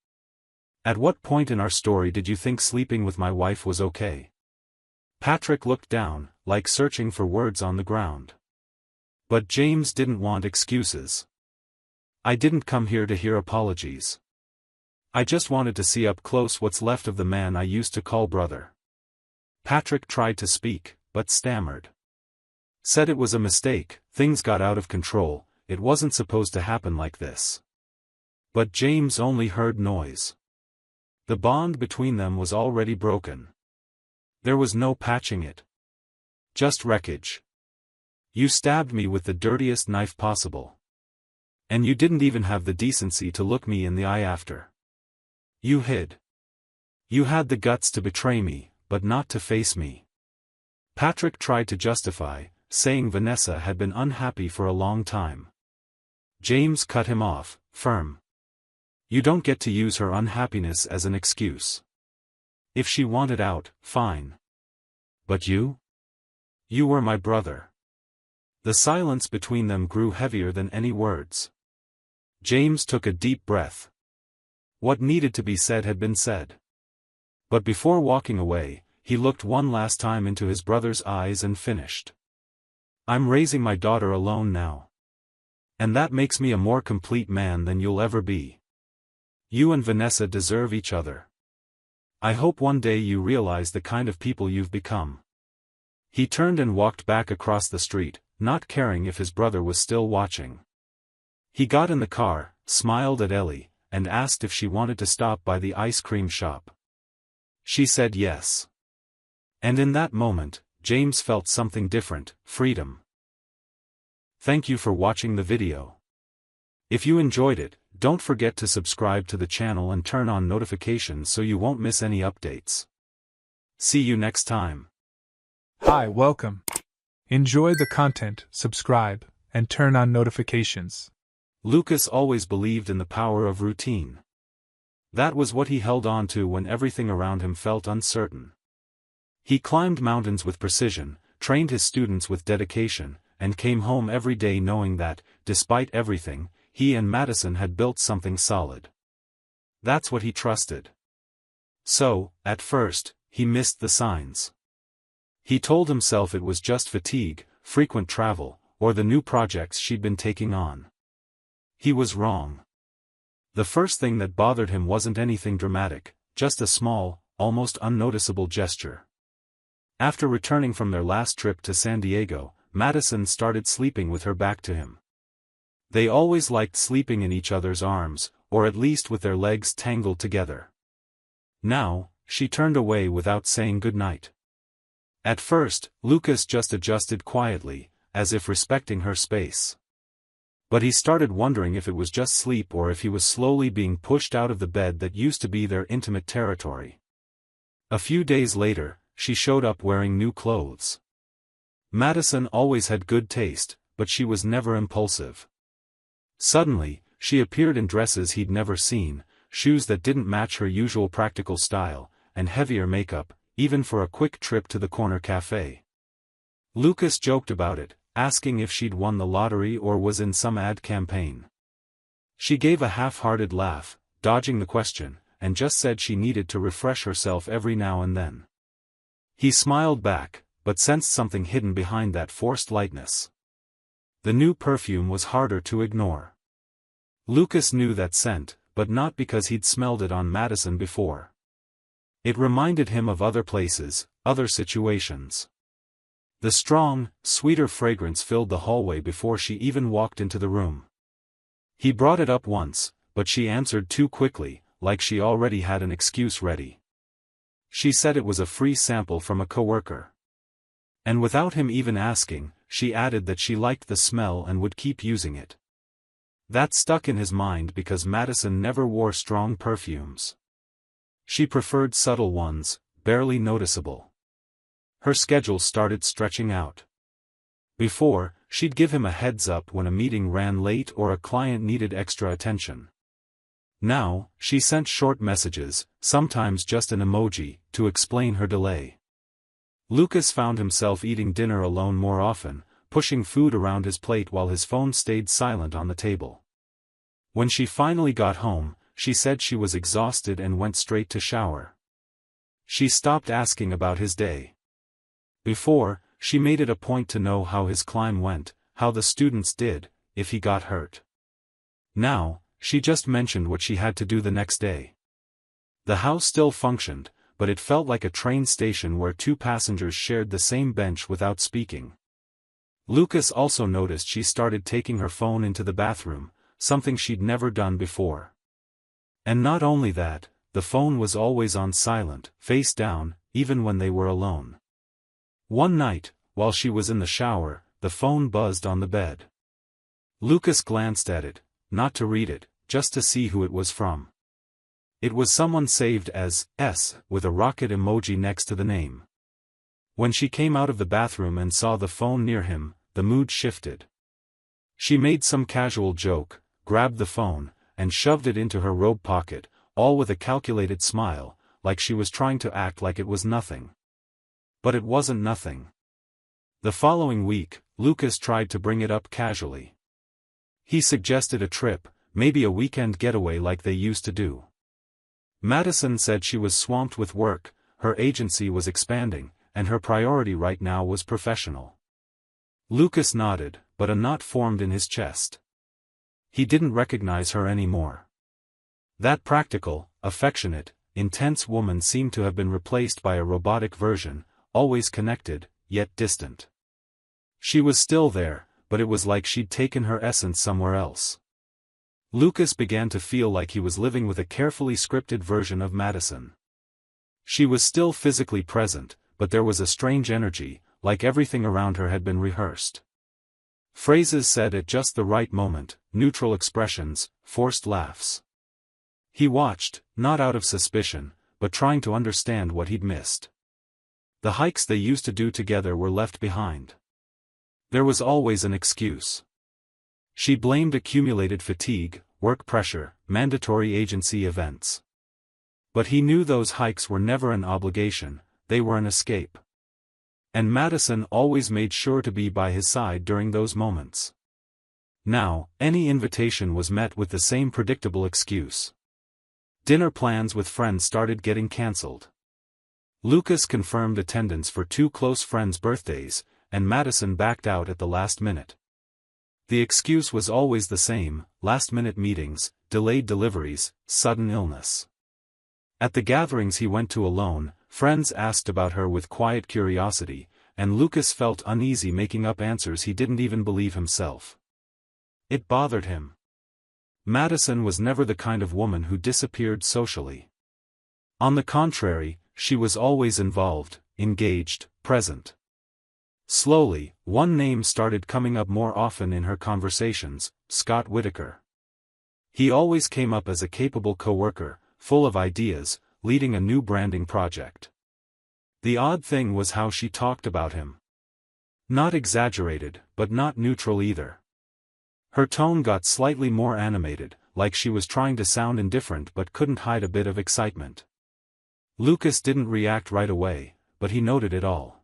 "At what point in our story did you think sleeping with my wife was okay?" Patrick looked down, like searching for words on the ground. But James didn't want excuses. "I didn't come here to hear apologies. I just wanted to see up close what's left of the man I used to call brother." Patrick tried to speak, but stammered. Said it was a mistake, things got out of control, it wasn't supposed to happen like this. But James only heard noise. The bond between them was already broken. There was no patching it. Just wreckage. "You stabbed me with the dirtiest knife possible. And you didn't even have the decency to look me in the eye after. You hid. You had the guts to betray me, but not to face me." Patrick tried to justify, saying Vanessa had been unhappy for a long time. James cut him off, firm. "You don't get to use her unhappiness as an excuse. If she wanted out, fine. But you? You were my brother." The silence between them grew heavier than any words. James took a deep breath. What needed to be said had been said. But before walking away, he looked one last time into his brother's eyes and finished. "I'm raising my daughter alone now. And that makes me a more complete man than you'll ever be. You and Vanessa deserve each other. I hope one day you realize the kind of people you've become." He turned and walked back across the street, not caring if his brother was still watching. He got in the car, smiled at Ellie, and asked if she wanted to stop by the ice cream shop. She said yes. And in that moment, James felt something different, freedom. Thank you for watching the video. If you enjoyed it, don't forget to subscribe to the channel and turn on notifications so you won't miss any updates. See you next time. Hi, welcome. Enjoy the content, subscribe, and turn on notifications. Lucas always believed in the power of routine. That was what he held on to when everything around him felt uncertain. He climbed mountains with precision, trained his students with dedication, and came home every day knowing that, despite everything, he and Madison had built something solid. That's what he trusted. So, at first, he missed the signs. He told himself it was just fatigue, frequent travel, or the new projects she'd been taking on. He was wrong. The first thing that bothered him wasn't anything dramatic, just a small, almost unnoticeable gesture. After returning from their last trip to San Diego, Madison started sleeping with her back to him. They always liked sleeping in each other's arms, or at least with their legs tangled together. Now, she turned away without saying goodnight. At first, Lucas just adjusted quietly, as if respecting her space. But he started wondering if it was just sleep or if he was slowly being pushed out of the bed that used to be their intimate territory. A few days later, she showed up wearing new clothes. Madison always had good taste, but she was never impulsive. Suddenly, she appeared in dresses he'd never seen, shoes that didn't match her usual practical style, and heavier makeup, even for a quick trip to the corner cafe. Lucas joked about it, asking if she'd won the lottery or was in some ad campaign. She gave a half-hearted laugh, dodging the question, and just said she needed to refresh herself every now and then. He smiled back, but sensed something hidden behind that forced lightness. The new perfume was harder to ignore. Lucas knew that scent, but not because he'd smelled it on Madison before. It reminded him of other places, other situations. The strong, sweeter fragrance filled the hallway before she even walked into the room. He brought it up once, but she answered too quickly, like she already had an excuse ready. She said it was a free sample from a coworker. And without him even asking, she added that she liked the smell and would keep using it. That stuck in his mind because Madison never wore strong perfumes. She preferred subtle ones, barely noticeable. Her schedule started stretching out. Before, she'd give him a heads up when a meeting ran late or a client needed extra attention. Now, she sent short messages, sometimes just an emoji, to explain her delay. Lucas found himself eating dinner alone more often, pushing food around his plate while his phone stayed silent on the table. When she finally got home, she said she was exhausted and went straight to shower. She stopped asking about his day. Before, she made it a point to know how his climb went, how the students did, if he got hurt. Now, she just mentioned what she had to do the next day. The house still functioned, but it felt like a train station where two passengers shared the same bench without speaking. Lucas also noticed she started taking her phone into the bathroom, something she'd never done before. And not only that, the phone was always on silent, face down, even when they were alone. One night, while she was in the shower, the phone buzzed on the bed. Lucas glanced at it, not to read it, just to see who it was from. It was someone saved as S with a rocket emoji next to the name. When she came out of the bathroom and saw the phone near him, the mood shifted. She made some casual joke, grabbed the phone, and shoved it into her robe pocket, all with a calculated smile, like she was trying to act like it was nothing. But it wasn't nothing. The following week, Lucas tried to bring it up casually. He suggested a trip, maybe a weekend getaway like they used to do. Madison said she was swamped with work, her agency was expanding, and her priority right now was professional. Lucas nodded, but a knot formed in his chest. He didn't recognize her anymore. That practical, affectionate, intense woman seemed to have been replaced by a robotic version, always connected, yet distant. She was still there, but it was like she'd taken her essence somewhere else. Lucas began to feel like he was living with a carefully scripted version of Madison. She was still physically present, but there was a strange energy, like everything around her had been rehearsed. Phrases said at just the right moment, neutral expressions, forced laughs. He watched, not out of suspicion, but trying to understand what he'd missed. The hikes they used to do together were left behind. There was always an excuse. She blamed accumulated fatigue, work pressure, mandatory agency events. But he knew those hikes were never an obligation, they were an escape. And Madison always made sure to be by his side during those moments. Now, any invitation was met with the same predictable excuse. Dinner plans with friends started getting cancelled. Lucas confirmed attendance for two close friends' birthdays, and Madison backed out at the last minute. The excuse was always the same: last-minute meetings, delayed deliveries, sudden illness. At the gatherings he went to alone, friends asked about her with quiet curiosity, and Lucas felt uneasy making up answers he didn't even believe himself. It bothered him. Madison was never the kind of woman who disappeared socially. On the contrary, she was always involved, engaged, present. Slowly, one name started coming up more often in her conversations: Scott Whitaker. He always came up as a capable coworker, full of ideas, leading a new branding project. The odd thing was how she talked about him. Not exaggerated, but not neutral either. Her tone got slightly more animated, like she was trying to sound indifferent but couldn't hide a bit of excitement. Lucas didn't react right away, but he noted it all.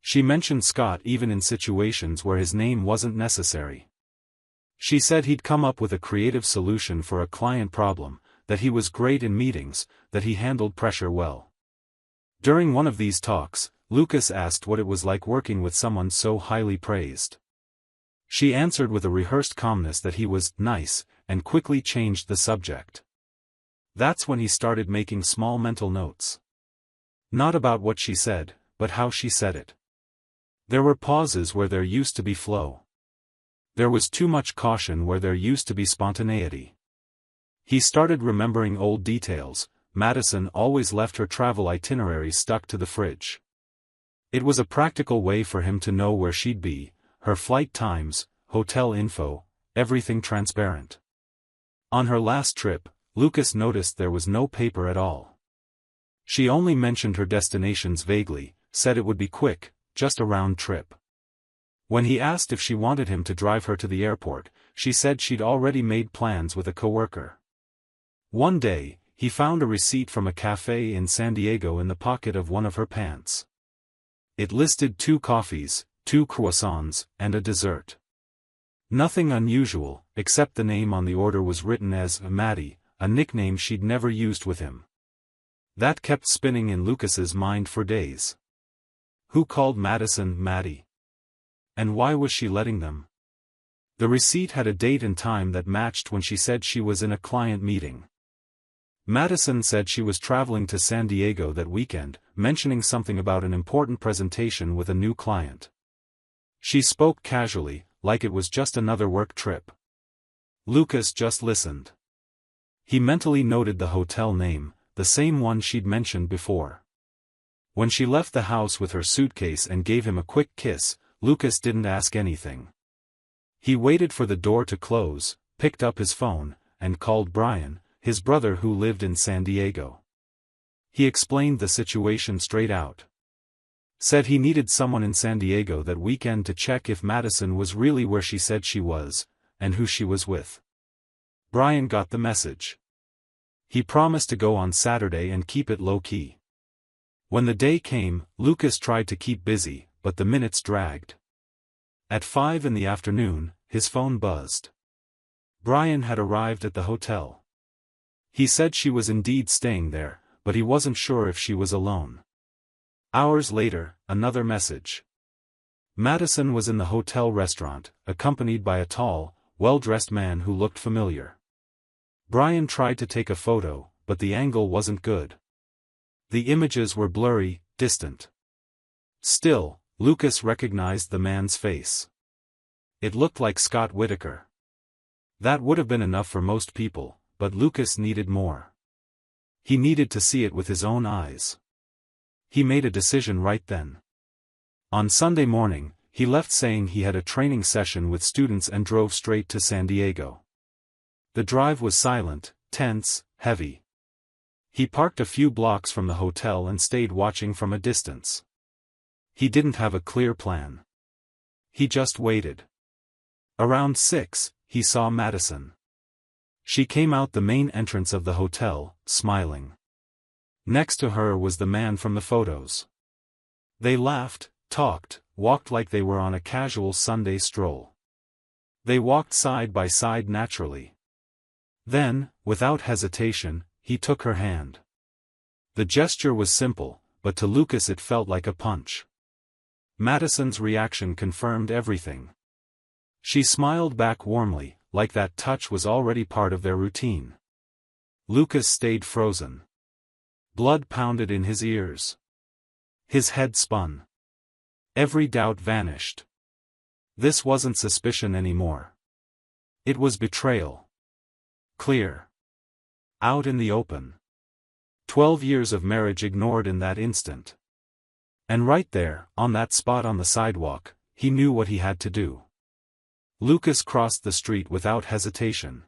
She mentioned Scott even in situations where his name wasn't necessary. She said he'd come up with a creative solution for a client problem, that he was great in meetings, that he handled pressure well. During one of these talks, Lucas asked what it was like working with someone so highly praised. She answered with a rehearsed calmness that he was nice, and quickly changed the subject. That's when he started making small mental notes. Not about what she said, but how she said it. There were pauses where there used to be flow. There was too much caution where there used to be spontaneity. He started remembering old details. Madison always left her travel itinerary stuck to the fridge. It was a practical way for him to know where she'd be, her flight times, hotel info, everything transparent. On her last trip, Lucas noticed there was no paper at all. She only mentioned her destinations vaguely, said it would be quick, just a round trip. When he asked if she wanted him to drive her to the airport, she said she'd already made plans with a coworker. One day, he found a receipt from a cafe in San Diego in the pocket of one of her pants. It listed 2 coffees, 2 croissants, and a dessert. Nothing unusual, except the name on the order was written as Maddie, a nickname she'd never used with him. That kept spinning in Lucas's mind for days. Who called Madison Maddie? And why was she letting them? The receipt had a date and time that matched when she said she was in a client meeting. Madison said she was traveling to San Diego that weekend, mentioning something about an important presentation with a new client. She spoke casually, like it was just another work trip. Lucas just listened. He mentally noted the hotel name, the same one she'd mentioned before. When she left the house with her suitcase and gave him a quick kiss, Lucas didn't ask anything. He waited for the door to close, picked up his phone, and called Brian, his brother who lived in San Diego. He explained the situation straight out. Said he needed someone in San Diego that weekend to check if Madison was really where she said she was, and who she was with. Brian got the message. He promised to go on Saturday and keep it low-key. When the day came, Lucas tried to keep busy, but the minutes dragged. At 5 in the afternoon, his phone buzzed. Brian had arrived at the hotel. He said she was indeed staying there, but he wasn't sure if she was alone. Hours later, another message. Madison was in the hotel restaurant, accompanied by a tall, well-dressed man who looked familiar. Brian tried to take a photo, but the angle wasn't good. The images were blurry, distant. Still, Lucas recognized the man's face. It looked like Scott Whitaker. That would have been enough for most people, but Lucas needed more. He needed to see it with his own eyes. He made a decision right then. On Sunday morning, he left saying he had a training session with students and drove straight to San Diego. The drive was silent, tense, heavy. He parked a few blocks from the hotel and stayed watching from a distance. He didn't have a clear plan. He just waited. Around 6, he saw Madison. She came out the main entrance of the hotel, smiling. Next to her was the man from the photos. They laughed, talked, walked like they were on a casual Sunday stroll. They walked side by side naturally. Then, without hesitation, he took her hand. The gesture was simple, but to Lucas it felt like a punch. Madison's reaction confirmed everything. She smiled back warmly, like that touch was already part of their routine. Lucas stayed frozen. Blood pounded in his ears. His head spun. Every doubt vanished. This wasn't suspicion anymore. It was betrayal. Clear. Out in the open. 12 years of marriage ignored in that instant. And right there, on that spot on the sidewalk, he knew what he had to do. Lucas crossed the street without hesitation.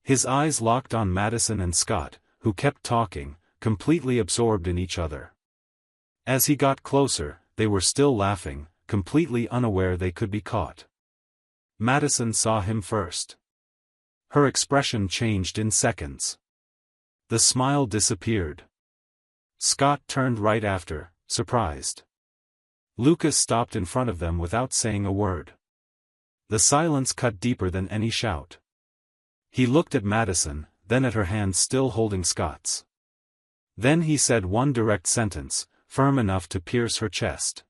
His eyes locked on Madison and Scott, who kept talking, completely absorbed in each other. As he got closer, they were still laughing, completely unaware they could be caught. Madison saw him first. Her expression changed in seconds. The smile disappeared. Scott turned right after, surprised. Lucas stopped in front of them without saying a word. The silence cut deeper than any shout. He looked at Madison, then at her hand still holding Scott's. Then he said one direct sentence, firm enough to pierce her chest.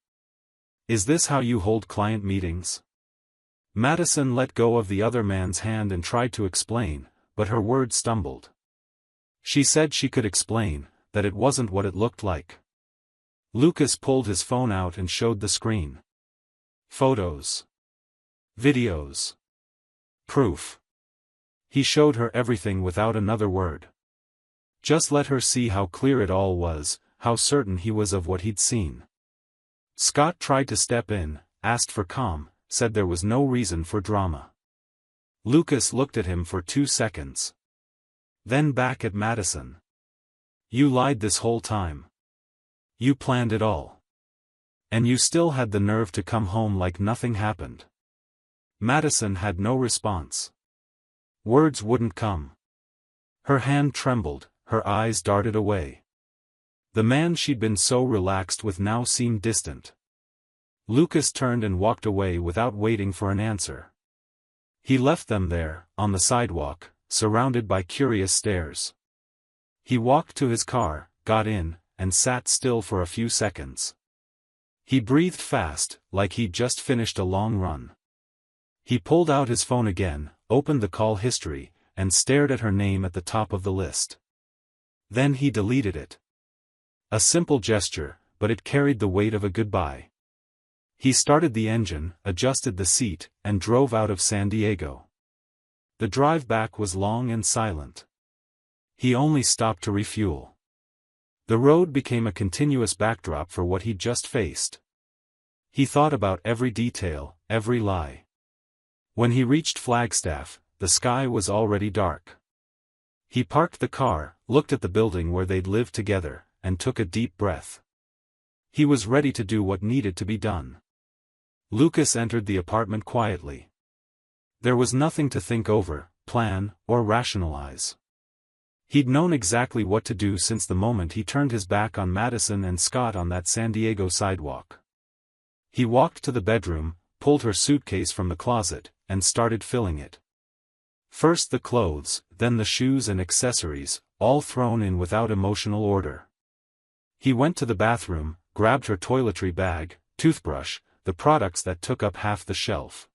"Is this how you hold client meetings?" Madison let go of the other man's hand and tried to explain, but her words stumbled. She said she could explain, that it wasn't what it looked like. Lucas pulled his phone out and showed the screen. Photos. Videos. Proof. He showed her everything without another word. Just let her see how clear it all was, how certain he was of what he'd seen. Scott tried to step in, asked for calm, said there was no reason for drama. Lucas looked at him for 2 seconds. Then back at Madison. You lied this whole time. You planned it all. And you still had the nerve to come home like nothing happened. Madison had no response. Words wouldn't come. Her hand trembled, her eyes darted away. The man she'd been so relaxed with now seemed distant. Lucas turned and walked away without waiting for an answer. He left them there, on the sidewalk, surrounded by curious stares. He walked to his car, got in, and sat still for a few seconds. He breathed fast, like he'd just finished a long run. He pulled out his phone again, opened the call history, and stared at her name at the top of the list. Then he deleted it. A simple gesture, but it carried the weight of a goodbye. He started the engine, adjusted the seat, and drove out of San Diego. The drive back was long and silent. He only stopped to refuel. The road became a continuous backdrop for what he'd just faced. He thought about every detail, every lie. When he reached Flagstaff, the sky was already dark. He parked the car, looked at the building where they'd lived together, and took a deep breath. He was ready to do what needed to be done. Lucas entered the apartment quietly. There was nothing to think over, plan, or rationalize. He'd known exactly what to do since the moment he turned his back on Madison and Scott on that San Diego sidewalk. He walked to the bedroom, pulled her suitcase from the closet, and started filling it. First the clothes, then the shoes and accessories, all thrown in without emotional order. He went to the bathroom, grabbed her toiletry bag, toothbrush, the products that took up half the shelf.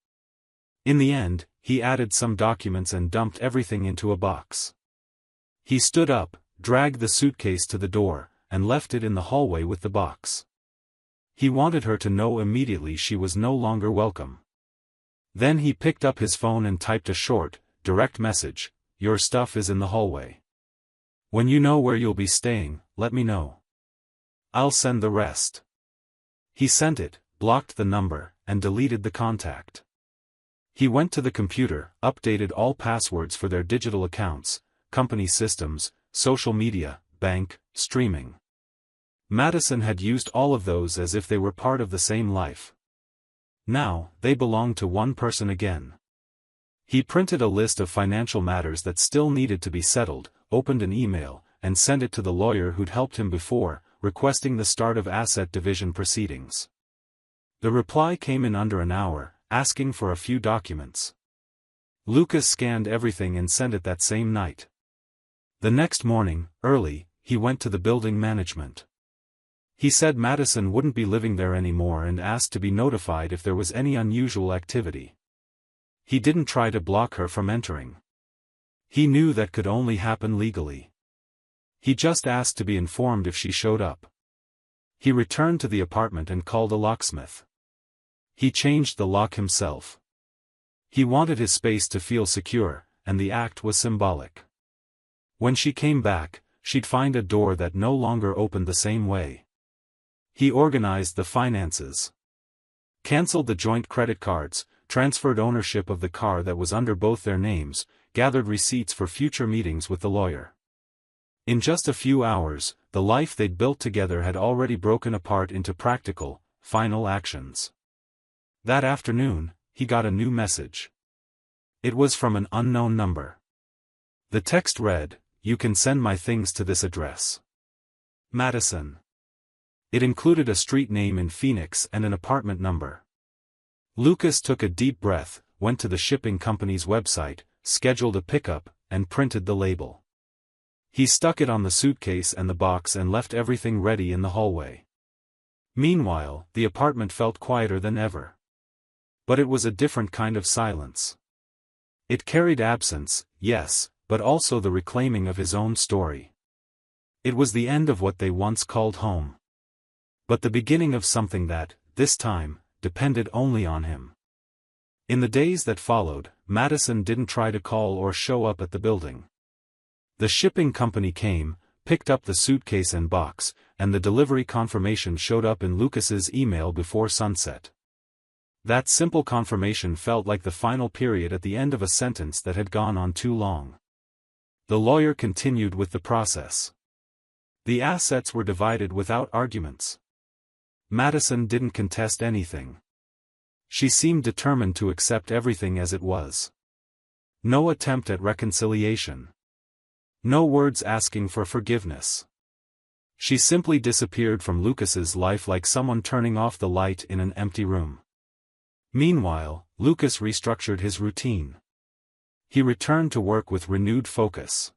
In the end, he added some documents and dumped everything into a box. He stood up, dragged the suitcase to the door, and left it in the hallway with the box. He wanted her to know immediately she was no longer welcome. Then he picked up his phone and typed a short, direct message, "Your stuff is in the hallway. When you know where you'll be staying, let me know. I'll send the rest." He sent it, blocked the number, and deleted the contact. He went to the computer, updated all passwords for their digital accounts, company systems, social media, bank, streaming. Madison had used all of those as if they were part of the same life. Now, they belonged to one person again. He printed a list of financial matters that still needed to be settled, opened an email, and sent it to the lawyer who'd helped him before, requesting the start of asset division proceedings. The reply came in under an hour, asking for a few documents. Lucas scanned everything and sent it that same night. The next morning, early, he went to the building management. He said Madison wouldn't be living there anymore and asked to be notified if there was any unusual activity. He didn't try to block her from entering. He knew that could only happen legally. He just asked to be informed if she showed up. He returned to the apartment and called a locksmith. He changed the lock himself. He wanted his space to feel secure, and the act was symbolic. When she came back, she'd find a door that no longer opened the same way. He organized the finances. Canceled the joint credit cards, transferred ownership of the car that was under both their names, gathered receipts for future meetings with the lawyer. In just a few hours, the life they'd built together had already broken apart into practical, final actions. That afternoon, he got a new message. It was from an unknown number. The text read, "You can send my things to this address. Madison." It included a street name in Phoenix and an apartment number. Lucas took a deep breath, went to the shipping company's website, scheduled a pickup, and printed the label. He stuck it on the suitcase and the box and left everything ready in the hallway. Meanwhile, the apartment felt quieter than ever. But it was a different kind of silence. It carried absence, yes, but also the reclaiming of his own story. It was the end of what they once called home. But the beginning of something that, this time, depended only on him. In the days that followed, Madison didn't try to call or show up at the building. The shipping company came, picked up the suitcase and box, and the delivery confirmation showed up in Lucas's email before sunset. That simple confirmation felt like the final period at the end of a sentence that had gone on too long. The lawyer continued with the process. The assets were divided without arguments. Madison didn't contest anything. She seemed determined to accept everything as it was. No attempt at reconciliation. No words asking for forgiveness. She simply disappeared from Lucas's life like someone turning off the light in an empty room. Meanwhile, Lucas restructured his routine. He returned to work with renewed focus.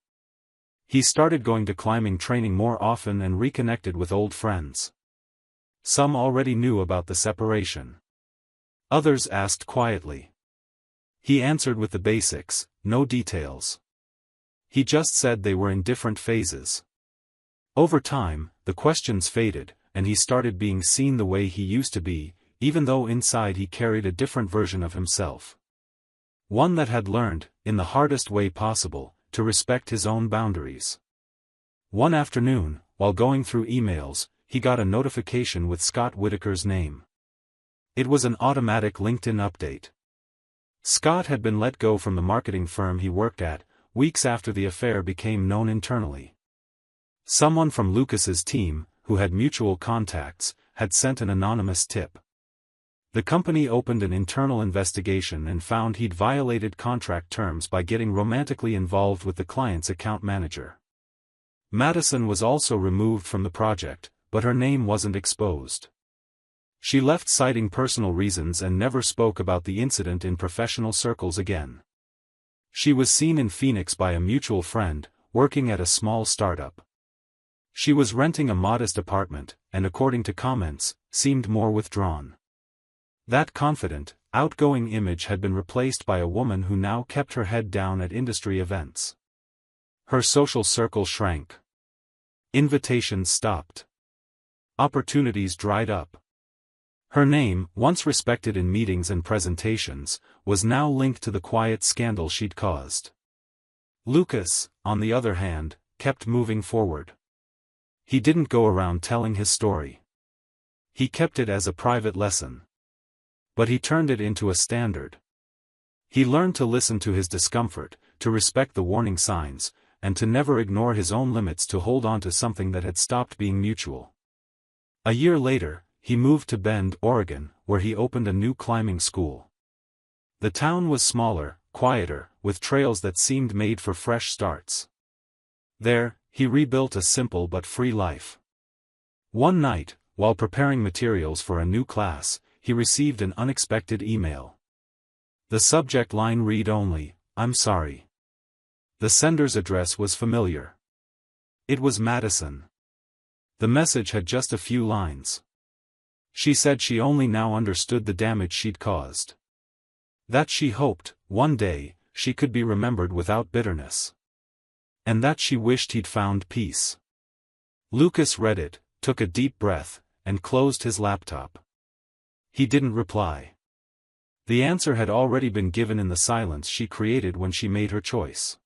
He started going to climbing training more often and reconnected with old friends. Some already knew about the separation. Others asked quietly. He answered with the basics, no details. He just said they were in different phases. Over time, the questions faded, and he started being seen the way he used to be, even though inside he carried a different version of himself. One that had learned, in the hardest way possible, to respect his own boundaries. One afternoon, while going through emails, he got a notification with Scott Whitaker's name. It was an automatic LinkedIn update. Scott had been let go from the marketing firm he worked at, weeks after the affair became known internally. Someone from Lucas's team, who had mutual contacts, had sent an anonymous tip. The company opened an internal investigation and found he'd violated contract terms by getting romantically involved with the client's account manager. Madison was also removed from the project, but her name wasn't exposed. She left citing personal reasons and never spoke about the incident in professional circles again. She was seen in Phoenix by a mutual friend, working at a small startup. She was renting a modest apartment, and according to comments, seemed more withdrawn. That confident, outgoing image had been replaced by a woman who now kept her head down at industry events. Her social circle shrank. Invitations stopped. Opportunities dried up. Her name, once respected in meetings and presentations, was now linked to the quiet scandal she'd caused. Lucas, on the other hand, kept moving forward. He didn't go around telling his story. He kept it as a private lesson. But he turned it into a standard. He learned to listen to his discomfort, to respect the warning signs, and to never ignore his own limits to hold on to something that had stopped being mutual. A year later, he moved to Bend, Oregon, where he opened a new climbing school. The town was smaller, quieter, with trails that seemed made for fresh starts. There, he rebuilt a simple but free life. One night, while preparing materials for a new class, he received an unexpected email. The subject line read only, "I'm sorry." The sender's address was familiar. It was Madison. The message had just a few lines. She said she only now understood the damage she'd caused. That she hoped, one day, she could be remembered without bitterness. And that she wished he'd found peace. Lucas read it, took a deep breath, and closed his laptop. He didn't reply. The answer had already been given in the silence she created when she made her choice.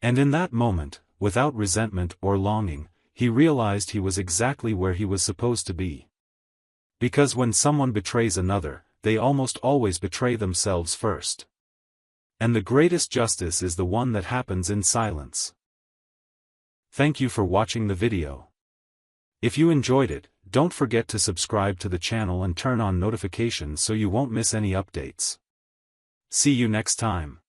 And in that moment, without resentment or longing, he realized he was exactly where he was supposed to be. Because when someone betrays another, they almost always betray themselves first. And the greatest justice is the one that happens in silence. Thank you for watching the video. If you enjoyed it, don't forget to subscribe to the channel and turn on notifications so you won't miss any updates. See you next time.